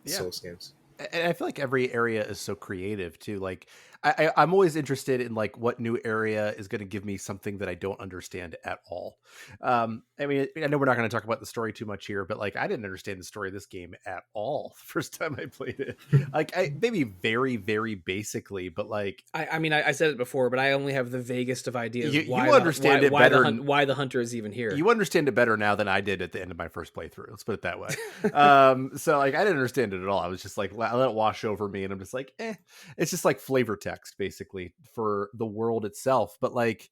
Speaker 3: Yeah.
Speaker 2: Souls games.
Speaker 3: And I feel like every area is so creative too. Like I'm always interested in like what new area is going to give me something that I don't understand at all. I mean, I know we're not going to talk about the story too much here, but like I didn't understand the story of this game at all the first time I played it. Like maybe very, very basically, but like
Speaker 1: I mean, I said it before, but I only have the vaguest of ideas.
Speaker 3: You understand it better.
Speaker 1: Why the hunter is even here?
Speaker 3: You understand it better now than I did at the end of my first playthrough. Let's put it that way. So like I didn't understand it at all. I was just like, I let it wash over me, and I'm just like, it's just like flavor text basically for the world itself. But like,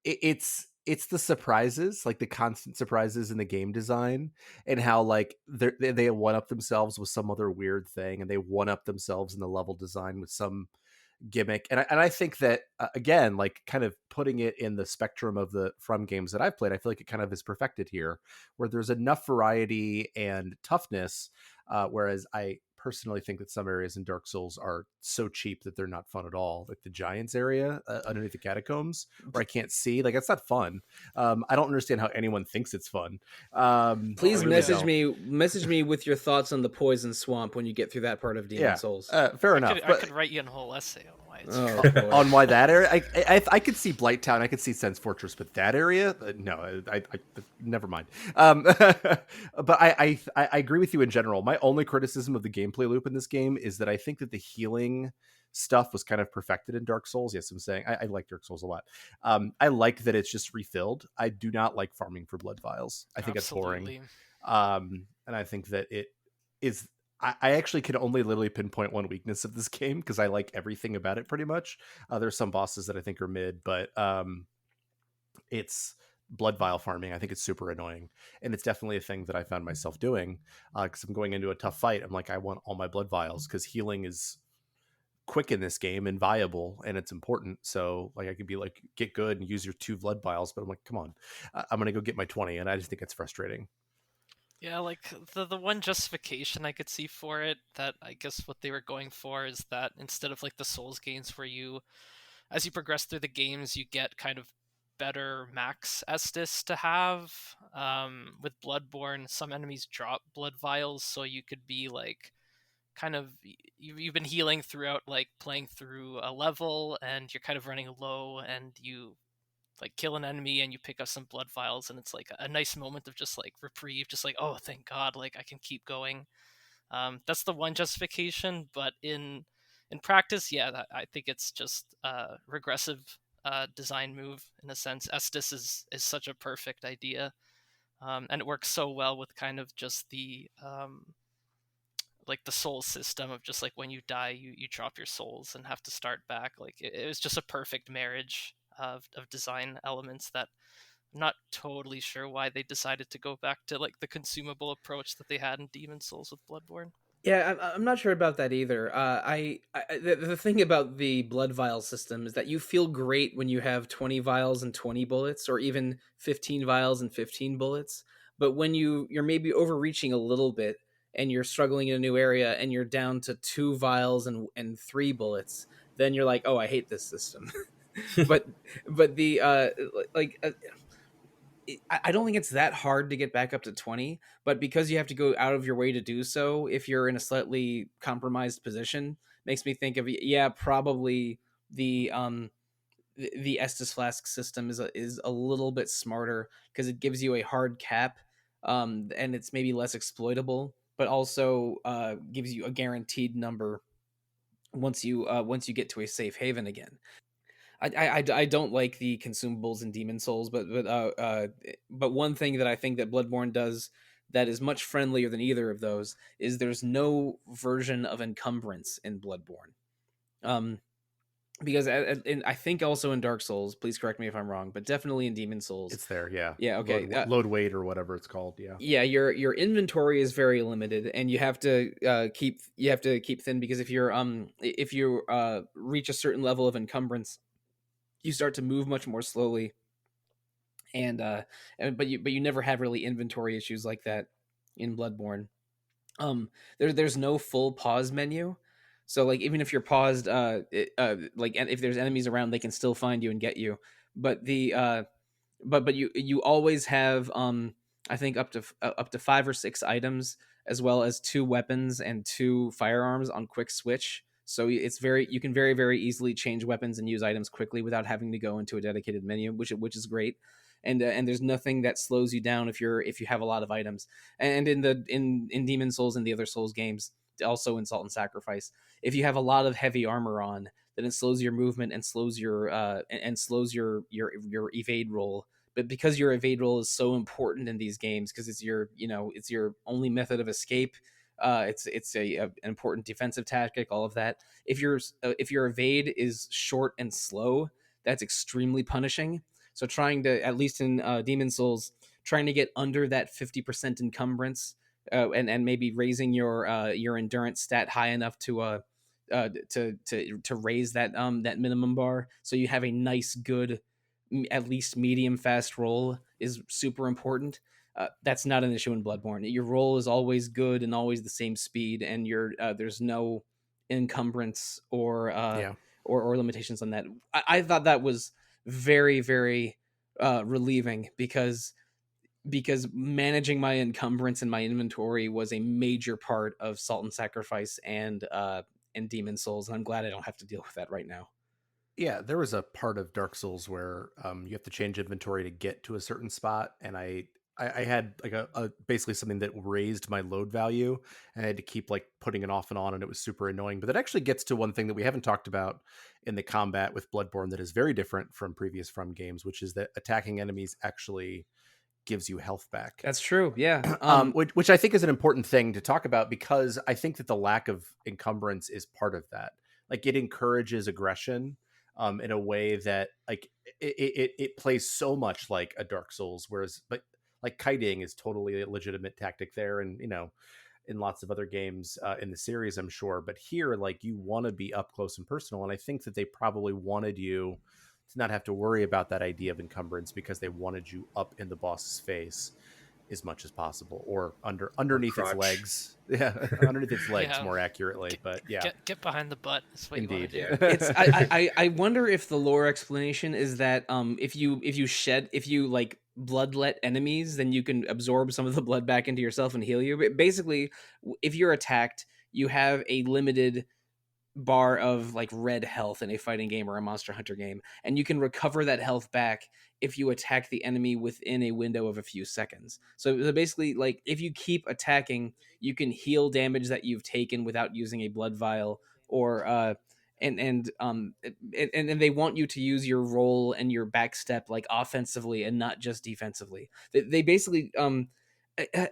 Speaker 3: it's the surprises, like the constant surprises in the game design, and how like they one up themselves with some other weird thing, and they one up themselves in the level design with some gimmick. And I think that again, like kind of putting it in the spectrum of the From games that I've played, I feel like it kind of is perfected here, where there's enough variety and toughness, whereas I personally think that some areas in Dark Souls are so cheap that they're not fun at all. Like the Giants area underneath the catacombs where I can't see, like it's not fun. I don't understand how anyone thinks it's fun.
Speaker 1: Please
Speaker 3: really
Speaker 1: message me with your thoughts on the poison swamp when you get through that part of Demon Souls.
Speaker 3: Fair enough.
Speaker 4: I could write you a whole essay on why it's
Speaker 3: on why that area. I could see Blighttown, I could see Sense Fortress, but that area, no, I never mind. But I agree with you in general. My only criticism of the gameplay loop in this game is that I think that the healing stuff was kind of perfected in Dark Souls. Yes, I'm saying I like Dark Souls a lot. I like that it's just refilled. I do not like farming for blood vials. I think it's boring. And I think that it is. I actually can only literally pinpoint one weakness of this game because I like everything about it pretty much. There's some bosses that I think are mid, but it's blood vial farming. I think it's super annoying, and it's definitely a thing that I found myself doing because I'm going into a tough fight. I'm like, I want all my blood vials because healing is quick in this game and viable, and it's important. So like I could be like, get good and use your 2 blood vials, but I'm like, come on, I'm gonna go get my 20, and I just think it's frustrating.
Speaker 4: Yeah, like the one justification I could see for it, that I guess what they were going for is that instead of like the Souls games where you, as you progress through the games, you get kind of better max Estus to have. With Bloodborne, some enemies drop blood vials, so you could be like kind of, you've been healing throughout like playing through a level, and you're kind of running low, and you like kill an enemy and you pick up some blood vials, and it's like a nice moment of just like reprieve, just like, oh, thank God, like I can keep going. That's the one justification, but in practice, yeah, I think it's just a regressive design move in a sense. Estus is such a perfect idea, and it works so well with kind of just the like the soul system of just like when you die, you drop your souls and have to start back. Like it was just a perfect marriage of design elements that I'm not totally sure why they decided to go back to like the consumable approach that they had in Demon Souls with Bloodborne.
Speaker 1: Yeah, I'm not sure about that either. The thing about the blood vial system is that you feel great when you have 20 vials and 20 bullets, or even 15 vials and 15 bullets. But when you're maybe overreaching a little bit and you're struggling in a new area and you're down to 2 vials and 3 bullets, then you're like, oh, I hate this system. but but the like I don't think it's that hard to get back up to 20, but because you have to go out of your way to do so if you're in a slightly compromised position, makes me think of, yeah, probably the the Estus Flask system is a little bit smarter because it gives you a hard cap, and it's maybe less exploitable, but also gives you a guaranteed number once you get to a safe haven again. I don't like the consumables in Demon Souls, but one thing that I think that Bloodborne does that is much friendlier than either of those is there's no version of encumbrance in Bloodborne. Because I think also in Dark Souls, please correct me if I'm wrong, but definitely in Demon Souls,
Speaker 3: It's there, yeah.
Speaker 1: yeah, okay,
Speaker 3: Load weight or whatever it's called, yeah.
Speaker 1: yeah, your inventory is very limited, and you have to keep thin, because if you reach a certain level of encumbrance, you start to move much more slowly, but you never have really inventory issues like that in Bloodborne. There's no full pause menu, so like even if you're paused, like, and if there's enemies around, they can still find you and get you. But but you always have, I think up to 5 or 6 items, as well as 2 weapons and 2 firearms on quick switch. So you can very, very easily change weapons and use items quickly without having to go into a dedicated menu, which is great. And there's nothing that slows you down if you have a lot of items. And in Demon Souls and the other Souls games, also in Salt and Sacrifice, if you have a lot of heavy armor on, then it slows your movement and slows your evade roll. But because your evade roll is so important in these games, because it's your only method of escape, it's an important defensive tactic, all of that. If your evade is short and slow, that's extremely punishing. So trying to, at least in Demon Souls, trying to get under that 50% encumbrance, and maybe raising your endurance stat high enough to raise that minimum bar, so you have a nice, good, at least medium fast roll, is super important. That's not an issue in Bloodborne. Your roll is always good and always the same speed, and there's no encumbrance or limitations on that. I thought that was very, very relieving, because managing my encumbrance and my inventory was a major part of Salt and Sacrifice and Demon Souls, and I'm glad I don't have to deal with that right now.
Speaker 3: Yeah, there was a part of Dark Souls where you have to change inventory to get to a certain spot, and I had like a basically something that raised my load value, and I had to keep like putting it off and on, and it was super annoying. But that actually gets to one thing that we haven't talked about in the combat with Bloodborne that is very different from previous From games, which is that attacking enemies actually gives you health back.
Speaker 1: That's true, yeah.
Speaker 3: Which I think is an important thing to talk about, because I think that the lack of encumbrance is part of that. Like, it encourages aggression in a way that, like, it plays so much like a Dark Souls, but like kiting is totally a legitimate tactic there, and in lots of other games in the series, I'm sure. But here, like, you want to be up close and personal, and I think that they probably wanted you to not have to worry about that idea of encumbrance, because they wanted you up in the boss's face as much as possible, or underneath its legs. Yeah, underneath its legs, more accurately. But yeah,
Speaker 4: get behind the butt. That's what
Speaker 3: indeed.
Speaker 4: You want
Speaker 1: to do. It's I wonder if the lore explanation is that if you like bloodlet enemies, then you can absorb some of the blood back into yourself and heal you. But basically, if you're attacked, you have a limited bar of like red health in a fighting game or a Monster Hunter game, and you can recover that health back if you attack the enemy within a window of a few seconds. So basically, like if you keep attacking, you can heal damage that you've taken without using a blood vial, or and they want you to use your roll and your back step like offensively and not just defensively. They basically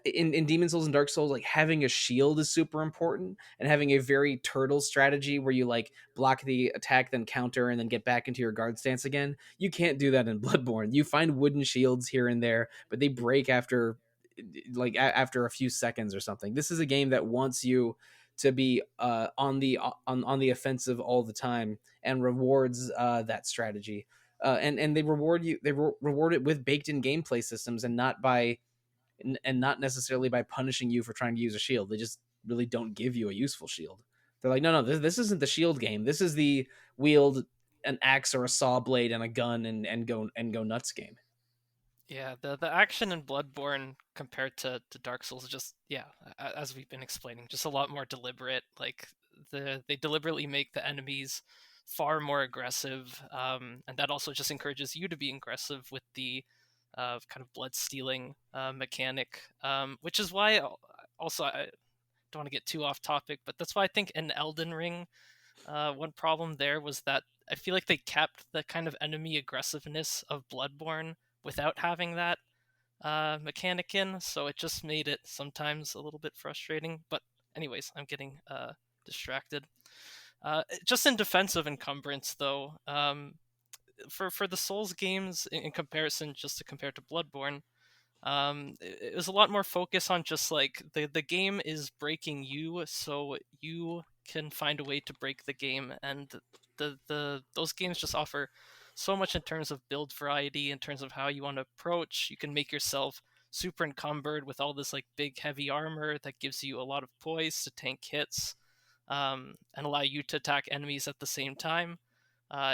Speaker 1: in Demon Souls and Dark Souls, like having a shield is super important, and having a very turtle strategy where you like block the attack, then counter, and then get back into your guard stance again. You can't do that in Bloodborne. You find wooden shields here and there, but they break after after a few seconds or something. This is a game that wants you to be on the offensive all the time, and rewards that strategy. And they reward you. Reward it with baked in gameplay systems, and not by and not necessarily by punishing you for trying to use a shield. They just really don't give you a useful shield. They're like, no, this isn't the shield game. This is the wield an axe or a saw blade and a gun and go nuts game.
Speaker 4: Yeah, the action in Bloodborne compared to Dark Souls is just, yeah, as we've been explaining, just a lot more deliberate. Like they deliberately make the enemies far more aggressive, and that also just encourages you to be aggressive with the kind of blood stealing mechanic, which is why also I don't want to get too off topic, but that's why I think in Elden Ring, one problem there was that I feel like they kept the kind of enemy aggressiveness of Bloodborne without having that mechanic in, so it just made it sometimes a little bit frustrating. But anyways, I'm getting distracted. Just in defense of encumbrance, though, for the Souls games in comparison, just to compare to Bloodborne, it was a lot more focus on just like the game is breaking you, so you can find a way to break the game, and those games just offer so much in terms of build variety, in terms of how you want to approach. You can make yourself super encumbered with all this like big heavy armor that gives you a lot of poise to tank hits, and allow you to attack enemies at the same time,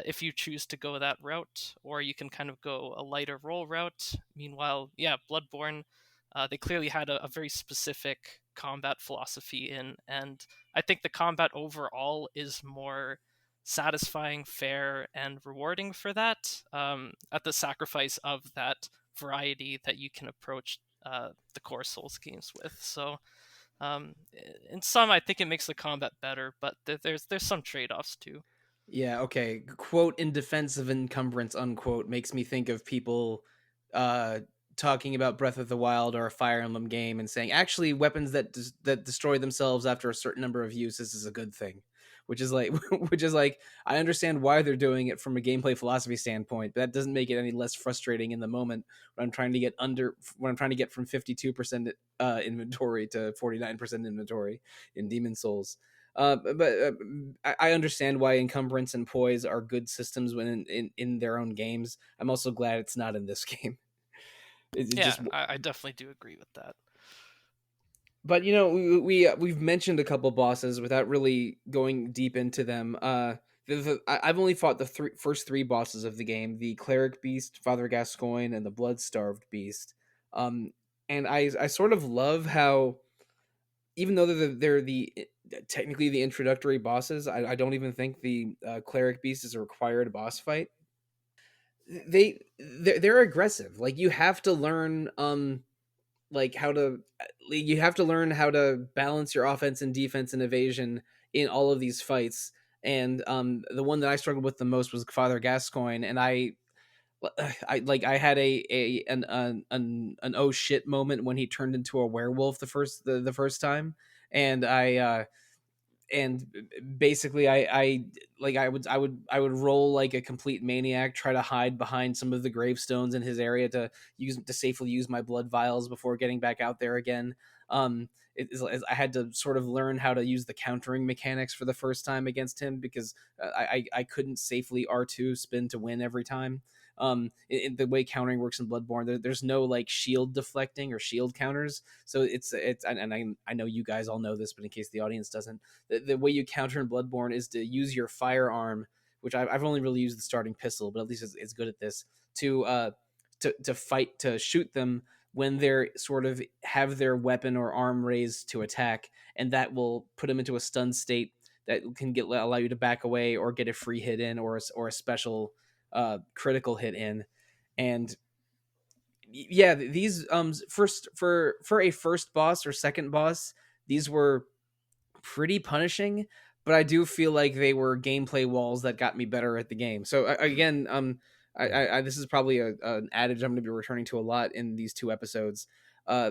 Speaker 4: if you choose to go that route, or you can kind of go a lighter roll route. Meanwhile, yeah, Bloodborne, they clearly had a very specific combat philosophy in, and I think the combat overall is more satisfying, fair, and rewarding for that, at the sacrifice of that variety that you can approach the core Souls games with. So, in some, I think it makes the combat better, but there's some trade-offs too.
Speaker 1: Yeah, okay. Quote in defense of encumbrance, unquote, makes me think of people uh talking about Breath of the Wild or a Fire Emblem game and saying actually weapons that destroy themselves after a certain number of uses is a good thing. Which is like which is like I understand why they're doing it from a gameplay philosophy standpoint, but that doesn't make it any less frustrating in the moment when I'm trying to get from 52% inventory to 49% inventory in Demon Souls. I understand why encumbrance and poise are good systems when in their own games. I'm also glad it's not in this game. It
Speaker 4: Yeah,
Speaker 1: just,
Speaker 4: I definitely do agree with that.
Speaker 1: but we've mentioned a couple bosses without really going deep into them. I've only fought the first three bosses of the game: the cleric beast, Father Gascoigne, and the blood starved beast. Um, and I sort of love how even though they're the technically the introductory bosses, I don't even think the cleric beast is a required boss fight. They're aggressive. Like you have to learn like how to you have to learn how to balance your offense and defense and evasion in all of these fights. And the one that I struggled with the most was Father Gascoigne, and I had an oh shit moment when he turned into a werewolf the first time, and and basically I would roll like a complete maniac, try to hide behind some of the gravestones in his area to safely use my blood vials before getting back out there again. I had to sort of learn how to use the countering mechanics for the first time against him, because I couldn't safely R2 spin to win every time. The way countering works in Bloodborne, there's no like shield deflecting or shield counters, so it's and I know you guys all know this, but in case the audience doesn't, the way you counter in Bloodborne is to use your firearm, which I've only really used the starting pistol, but at least it's good at this, to fight, to shoot them when they're sort of have their weapon or arm raised to attack, and that will put them into a stun state that can allow you to back away or get a free hit in, or a special critical hit in. And yeah, these first for a first boss or second boss, these were pretty punishing, but I do feel like they were gameplay walls that got me better at the game. So again, this is probably an adage I'm going to be returning to a lot in these 2 episodes.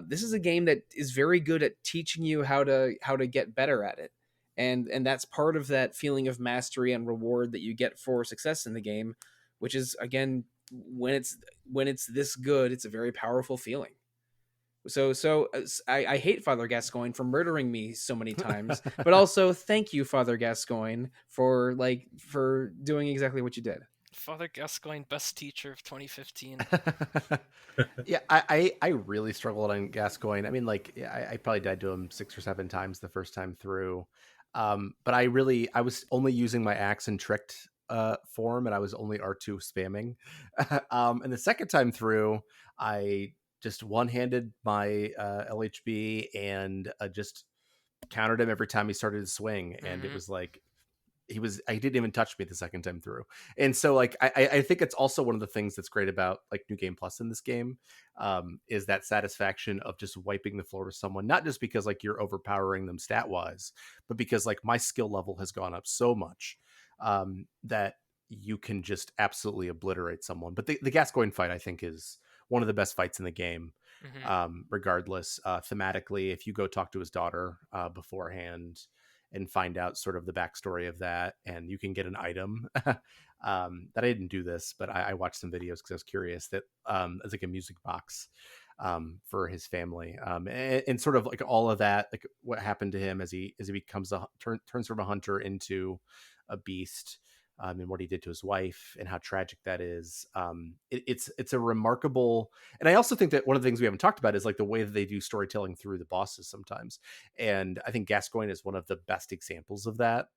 Speaker 1: This is a game that is very good at teaching you how to get better at it, and that's part of that feeling of mastery and reward that you get for success in the game, which is, again, when it's this good, it's a very powerful feeling. So I hate Father Gascoigne for murdering me so many times, but also thank you, Father Gascoigne, for doing exactly what you did.
Speaker 4: Father Gascoigne, best teacher of 2015.
Speaker 3: Yeah, I really struggled on Gascoigne. I mean, like, I probably died to him 6 or 7 times the first time through. But I was only using my axe and tricked form, and I was only R2 spamming. And the second time through, I just one-handed my LHB and just countered him every time he started to swing, and it was like he didn't even touch me the second time through. And so, like, I think it's also one of the things that's great about like New Game Plus in this game, is that satisfaction of just wiping the floor with someone, not just because like you're overpowering them stat wise, but because like my skill level has gone up so much that you can just absolutely obliterate someone. But the Gascoigne fight, I think, is one of the best fights in the game. Regardless, thematically, if you go talk to his daughter beforehand and find out sort of the backstory of that, and you can get an item that I didn't do this, but I watched some videos because I was curious, that as like a music box for his family, and sort of like all of that, like what happened to him as he becomes turns from a hunter into a beast, and what he did to his wife and how tragic that is. It's a remarkable, and I also think that one of the things we haven't talked about is like the way that they do storytelling through the bosses sometimes. And I think Gascoigne is one of the best examples of that.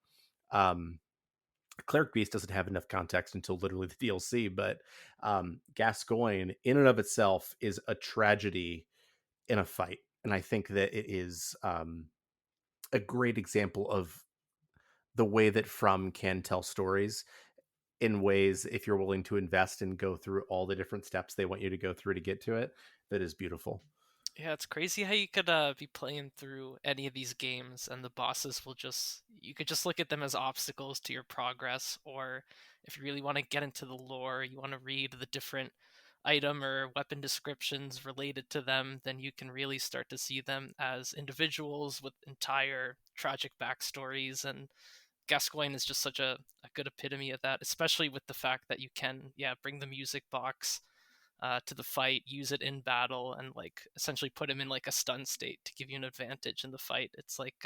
Speaker 3: Cleric Beast doesn't have enough context until literally the DLC, but Gascoigne in and of itself is a tragedy in a fight. And I think that it is a great example of the way that From can tell stories in ways, if you're willing to invest and go through all the different steps they want you to go through to get to it, that is beautiful.
Speaker 4: Yeah, it's crazy how you could be playing through any of these games and the bosses will you could just look at them as obstacles to your progress, or if you really want to get into the lore, you want to read the different item or weapon descriptions related to them, then you can really start to see them as individuals with entire tragic backstories. And Gascoigne is just such a good epitome of that, especially with the fact that you can, bring the music box to the fight, use it in battle, and like essentially put him in like a stun state to give you an advantage in the fight. It's like,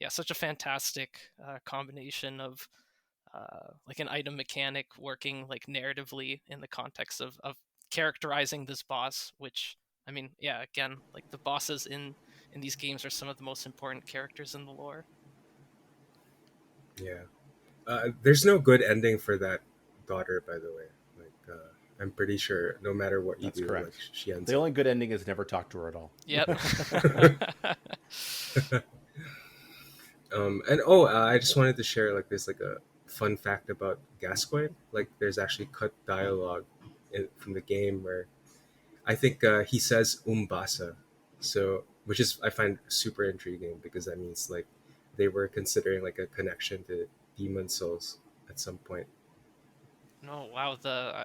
Speaker 4: such a fantastic combination of like an item mechanic working like narratively in the context of characterizing this boss. Which, I mean, yeah, again, like the bosses in these games are some of the most important characters in the lore.
Speaker 2: Yeah. There's no good ending for that daughter, by the way. Like, I'm pretty sure no matter what you
Speaker 3: That's
Speaker 2: do,
Speaker 3: correct.
Speaker 2: like she ends
Speaker 3: The
Speaker 2: up.
Speaker 3: only good ending is never talk to her at all.
Speaker 4: Yep.
Speaker 2: And I just wanted to share like there's like a fun fact about Gascoigne. Like, there's actually cut dialogue from the game where I think he says umbasa, so which is I find super intriguing because that means like they were considering like a connection to Demon Souls at some point.
Speaker 4: No, wow,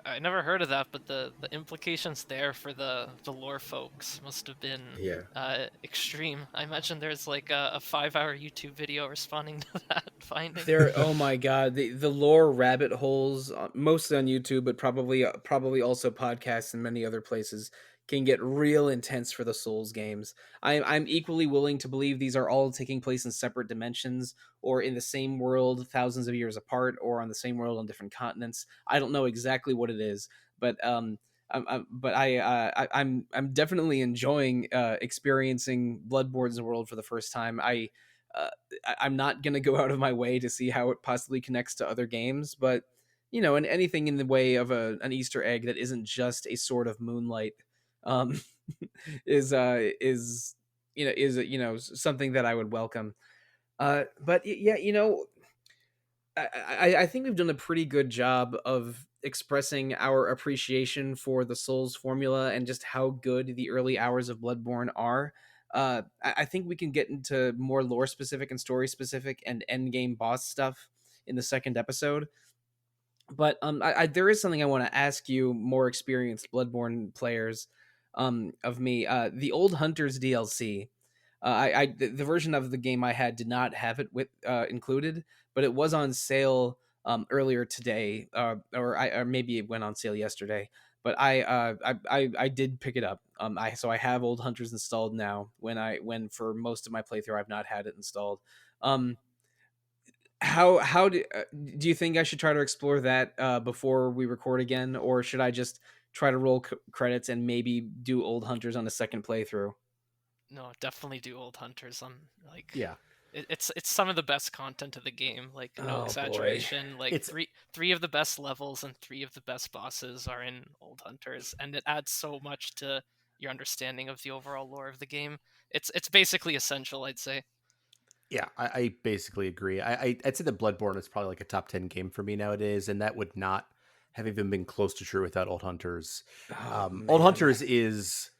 Speaker 4: I never heard of that, but the implications there for the lore folks must have been
Speaker 2: Yeah.
Speaker 4: extreme. I imagine there's like a 5-hour YouTube video responding to that finding.
Speaker 1: Oh my god, the lore rabbit holes, mostly on YouTube, but probably also podcasts and many other places, can get real intense for the Souls games. I'm equally willing to believe these are all taking place in separate dimensions, or in the same world thousands of years apart, or on the same world on different continents. I don't know exactly what it is, but I'm definitely enjoying experiencing Bloodborne's world for the first time. Uh, I'm not gonna go out of my way to see how it possibly connects to other games, but and anything in the way of an Easter egg that isn't just a Sword of Moonlight, um, is something that I would welcome. But yeah, I think we've done a pretty good job of expressing our appreciation for the Souls formula and just how good the early hours of Bloodborne are. I think we can get into more lore specific and story specific and end game boss stuff in the second episode. But there is something I want to ask you, more experienced Bloodborne players, of me. The Old Hunters DLC. The version of the game I had did not have it with included, but it was on sale earlier today, or maybe it went on sale yesterday. But I did pick it up. I have Old Hunters installed now. When for most of my playthrough I've not had it installed. Um, how do you think I should try to explore that before we record again, or should I just try to roll credits and maybe do Old Hunters on a second playthrough?
Speaker 4: No, definitely do Old Hunters. Like,
Speaker 3: Yeah.
Speaker 4: it's some of the best content of the game. Like, no
Speaker 1: Oh boy.
Speaker 4: exaggeration. Like
Speaker 3: It's
Speaker 4: three of the best levels and three of the best bosses are in Old Hunters, and it adds so much to your understanding of the overall lore of the game. It's basically essential, I'd say.
Speaker 3: Yeah, I basically agree. I'd say that Bloodborne is probably like a top 10 game for me nowadays, and that would not have even been close to true without Old Hunters.
Speaker 1: Oh
Speaker 3: Old
Speaker 1: man.
Speaker 3: Hunters is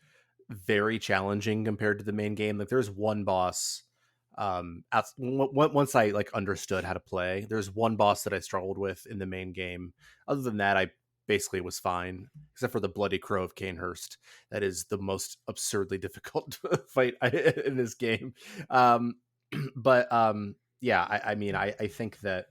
Speaker 3: very challenging compared to the main game. Like there's one boss. Once I like understood how to play, there's one boss that I struggled with in the main game. Other than that, I basically was fine, except for the Bloody Crow of Canehurst. That is the most absurdly difficult fight in this game. Um, but yeah, I mean, I think that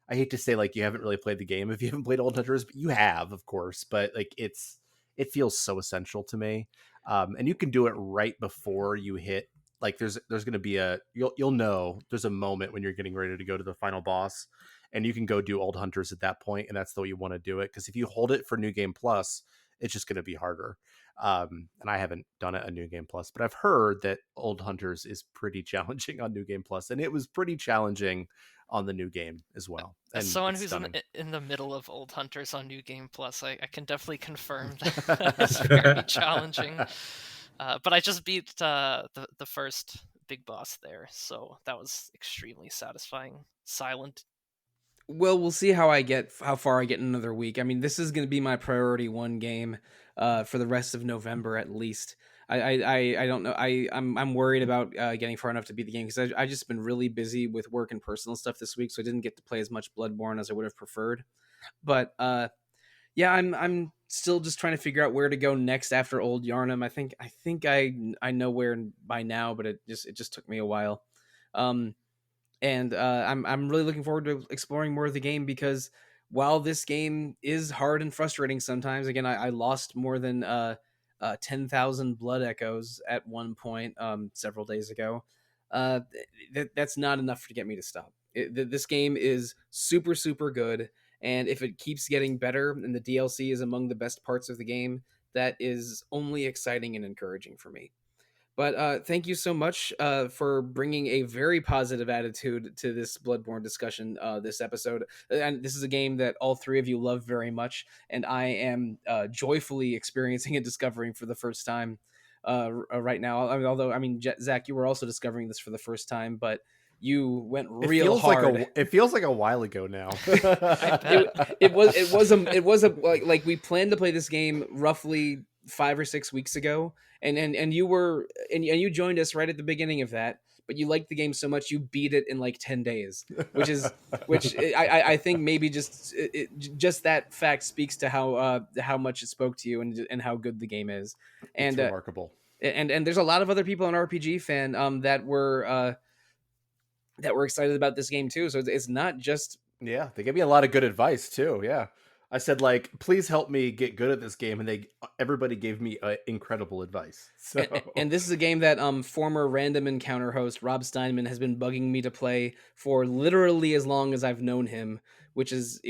Speaker 3: I hate to say like you haven't really played the game if you haven't played Old Hunters, but you have, of course. But like it feels so essential to me, and you can do it right before you hit. Like there's going to be you'll know there's a moment when you're getting ready to go to the final boss, and you can go do Old Hunters at that point, and that's the way you want to do it. Because if you hold it for New Game Plus, it's just going to be harder. And I haven't done it on New Game Plus, but I've heard that Old Hunters is pretty challenging on New Game Plus, and it was pretty challenging on the new game as well.
Speaker 4: As
Speaker 3: And
Speaker 4: someone
Speaker 3: it's
Speaker 4: who's
Speaker 3: stunning.
Speaker 4: in the middle of Old Hunters on New Game Plus, I can definitely confirm that it's very challenging. But I just beat the first big boss there, so that was extremely satisfying. Silent.
Speaker 1: Well, we'll see how far I get in another week. I mean, this is going to be my priority one game for the rest of November at least. I don't know. I'm worried about getting far enough to beat the game because I just been really busy with work and personal stuff this week, so I didn't get to play as much Bloodborne as I would have preferred. But yeah, I'm still just trying to figure out where to go next after Old Yarnham. I know where by now, but it just took me a while. Um, and I'm really looking forward to exploring more of the game because while this game is hard and frustrating sometimes, again, I lost more than 10,000 blood echoes at one point several days ago. That's not enough to get me to stop. This game is super super good, and if it keeps getting better and the DLC is among the best parts of the game, that is only exciting and encouraging for me. But thank you so much for bringing a very positive attitude to this Bloodborne discussion this episode. And this is a game that all three of you love very much, and I am joyfully experiencing and discovering for the first time right now. I mean, Zach, you were also discovering this for the first time, but you went real hard.
Speaker 3: It feels like a while ago now.
Speaker 4: I
Speaker 1: it,
Speaker 4: bet.
Speaker 1: it was a like we planned to play this game roughly 5 or 6 weeks ago, and you joined us right at the beginning of that, but you liked the game so much you beat it in like 10 days, which I think maybe just that fact speaks to how much it spoke to you and how good the game is.
Speaker 3: It's
Speaker 1: and
Speaker 3: remarkable.
Speaker 1: and there's a lot of other people in RPG fan that were excited about this game too, so it's not just.
Speaker 3: Yeah, they gave me a lot of good advice too. Yeah. I said like, please help me get good at this game, and everybody gave me incredible advice. So
Speaker 1: And this is a game that former Random Encounter host Rob Steinman has been bugging me to play for literally as long as I've known him, which is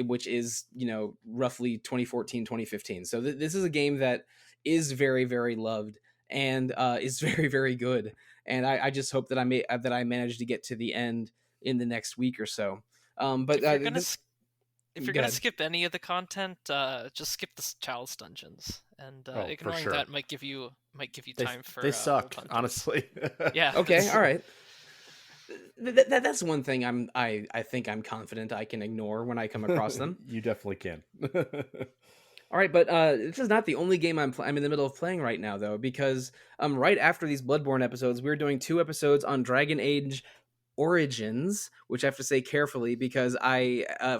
Speaker 1: roughly 2014 2015. So this is a game that is very very loved and is very very good. And I just hope that I manage to get to the end in the next week or so. But
Speaker 4: If you're gonna
Speaker 1: this,
Speaker 4: if you're
Speaker 1: go
Speaker 4: gonna
Speaker 1: ahead.
Speaker 4: skip any of the content, just skip the chalice dungeons, and
Speaker 3: oh, for
Speaker 4: ignoring
Speaker 3: sure.
Speaker 4: that might give you
Speaker 3: They
Speaker 4: time for
Speaker 3: they
Speaker 4: Old
Speaker 3: suck,
Speaker 4: Hunters.
Speaker 3: honestly.
Speaker 4: Yeah.
Speaker 1: Okay, all right. That's one thing I think I'm confident I can ignore when I come across them.
Speaker 3: You definitely can.
Speaker 1: All right, but this is not the only game I'm in the middle of playing right now, though, because right after these Bloodborne episodes, we're doing 2 episodes on Dragon Age Origins, which I have to say carefully because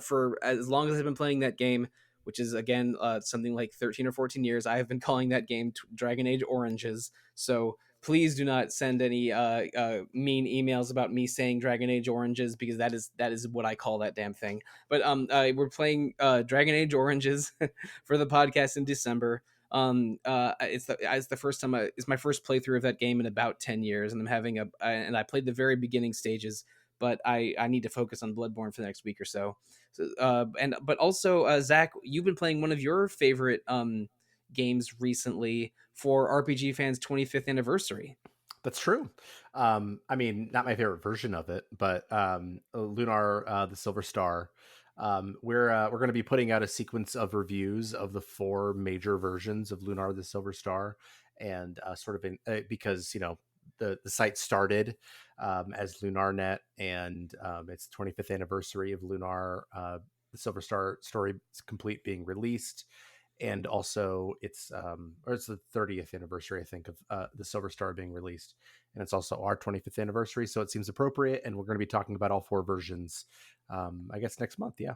Speaker 1: for as long as I've been playing that game, which is again something like 13 or 14 years, I have been calling that game Dragon Age Oranges. So please do not send any mean emails about me saying Dragon Age Oranges, because that is what I call that damn thing. But we're playing Dragon Age Oranges for the podcast in December. It's the first time it's my first playthrough of that game in about 10 years, and and I played the very beginning stages, but I need to focus on Bloodborne for the next week or so. But also, Zach, you've been playing one of your favorite games recently for RPG Fans' 25th anniversary.
Speaker 3: That's true. I mean, not my favorite version of it, but Lunar, the Silver Star. We're going to be putting out a sequence of reviews of the 4 major versions of Lunar, the Silver Star, and because the site started as LunarNet, and it's 25th anniversary of Lunar, the Silver Star story complete being released. And also it's the 30th anniversary, I think, of the Silver Star being released, and it's also our 25th anniversary, so it seems appropriate. And we're going to be talking about all 4 versions, I guess, next month. Yeah.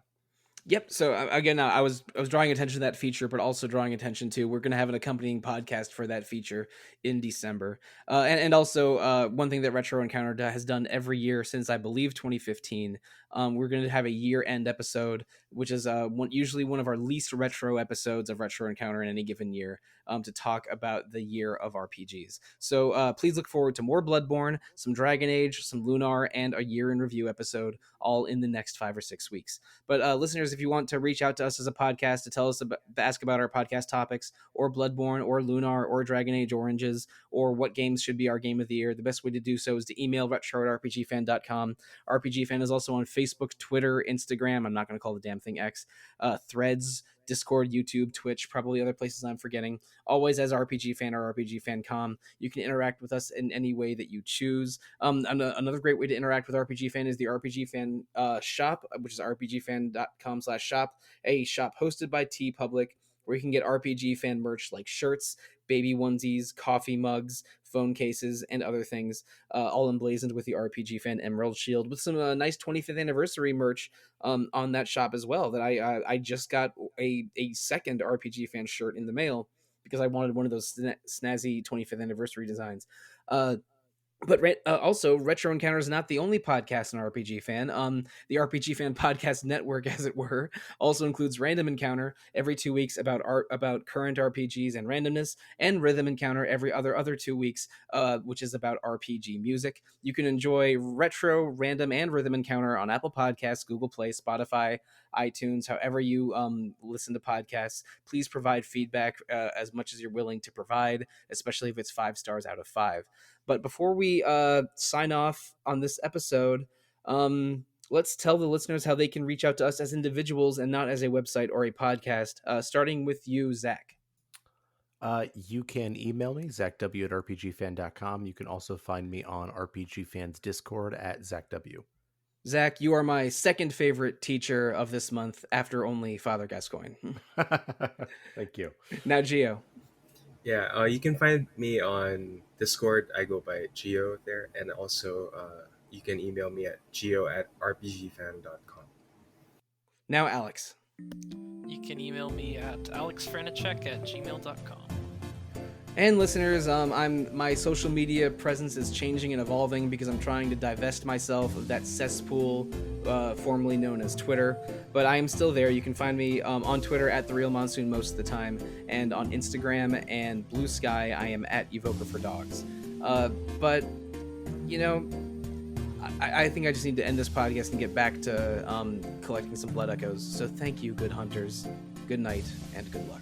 Speaker 1: Yep. So again, I was drawing attention to that feature, but also drawing attention to we're going to have an accompanying podcast for that feature in December. And also one thing that Retro Encounter has done every year since I believe 2015, we're going to have a year-end episode, which is usually one of our least retro episodes of Retro Encounter in any given year, to talk about the year of RPGs. So please look forward to more Bloodborne, some Dragon Age, some Lunar, and a year in review episode, all in the next 5 or 6 weeks. But listeners, if you want to reach out to us as a podcast to tell us ask about our podcast topics, or Bloodborne, or Lunar, or Dragon Age Oranges, or what games should be our game of the year, the best way to do so is to email retro@rpgfan.com. RPG Fan is also on Facebook, Twitter, Instagram. I'm not going to call the damn thing X. Threads, Discord, YouTube, Twitch, probably other places I'm forgetting. Always as RPG Fan or RPG Fancom. You can interact with us in any way that you choose. Another great way to interact with RPG Fan is the RPG Fan shop, which is rpgfan.com/shop, a shop hosted by TeePublic, where you can get RPG Fan merch like shirts, baby onesies, coffee mugs, phone cases, and other things, all emblazoned with the RPG Fan Emerald Shield, with some nice 25th anniversary merch on that shop as well. That I just got a second RPG Fan shirt in the mail because I wanted one of those snazzy 25th anniversary designs. But also, Retro Encounter is not the only podcast in RPG Fan. The RPG Fan podcast network, as it were, also includes Random Encounter every 2 weeks about current RPGs and randomness, and Rhythm Encounter every other 2 weeks, which is about RPG music. You can enjoy Retro, Random, and Rhythm Encounter on Apple Podcasts, Google Play, Spotify, iTunes, however you listen to podcasts. Please provide feedback as much as you're willing to provide, especially if it's 5 stars out of 5. But before we sign off on this episode, let's tell the listeners how they can reach out to us as individuals and not as a website or a podcast, starting with you, Zach.
Speaker 3: You can email me, zachw@rpgfan.com. You can also find me on RPG Fans Discord at zachw.
Speaker 1: Zach, you are my second favorite teacher of this month, after only Father Gascoigne.
Speaker 3: Thank you.
Speaker 1: Now, Gio.
Speaker 2: Yeah, you can find me on Discord. I go by Gio there, and also you can email me at gio@rpgfan.com.
Speaker 1: Now, Aleks.
Speaker 4: You can email me at alexfraniczek@gmail.com.
Speaker 1: And listeners, my social media presence is changing and evolving because I'm trying to divest myself of that cesspool formerly known as Twitter. But I am still there. You can find me on Twitter at The Real Monsoon most of the time, and on Instagram and Blue Sky, I am at Evoker for Dogs. But, you know, I think I just need to end this podcast and get back to collecting some blood echoes. So thank you, good hunters. Good night, and good luck.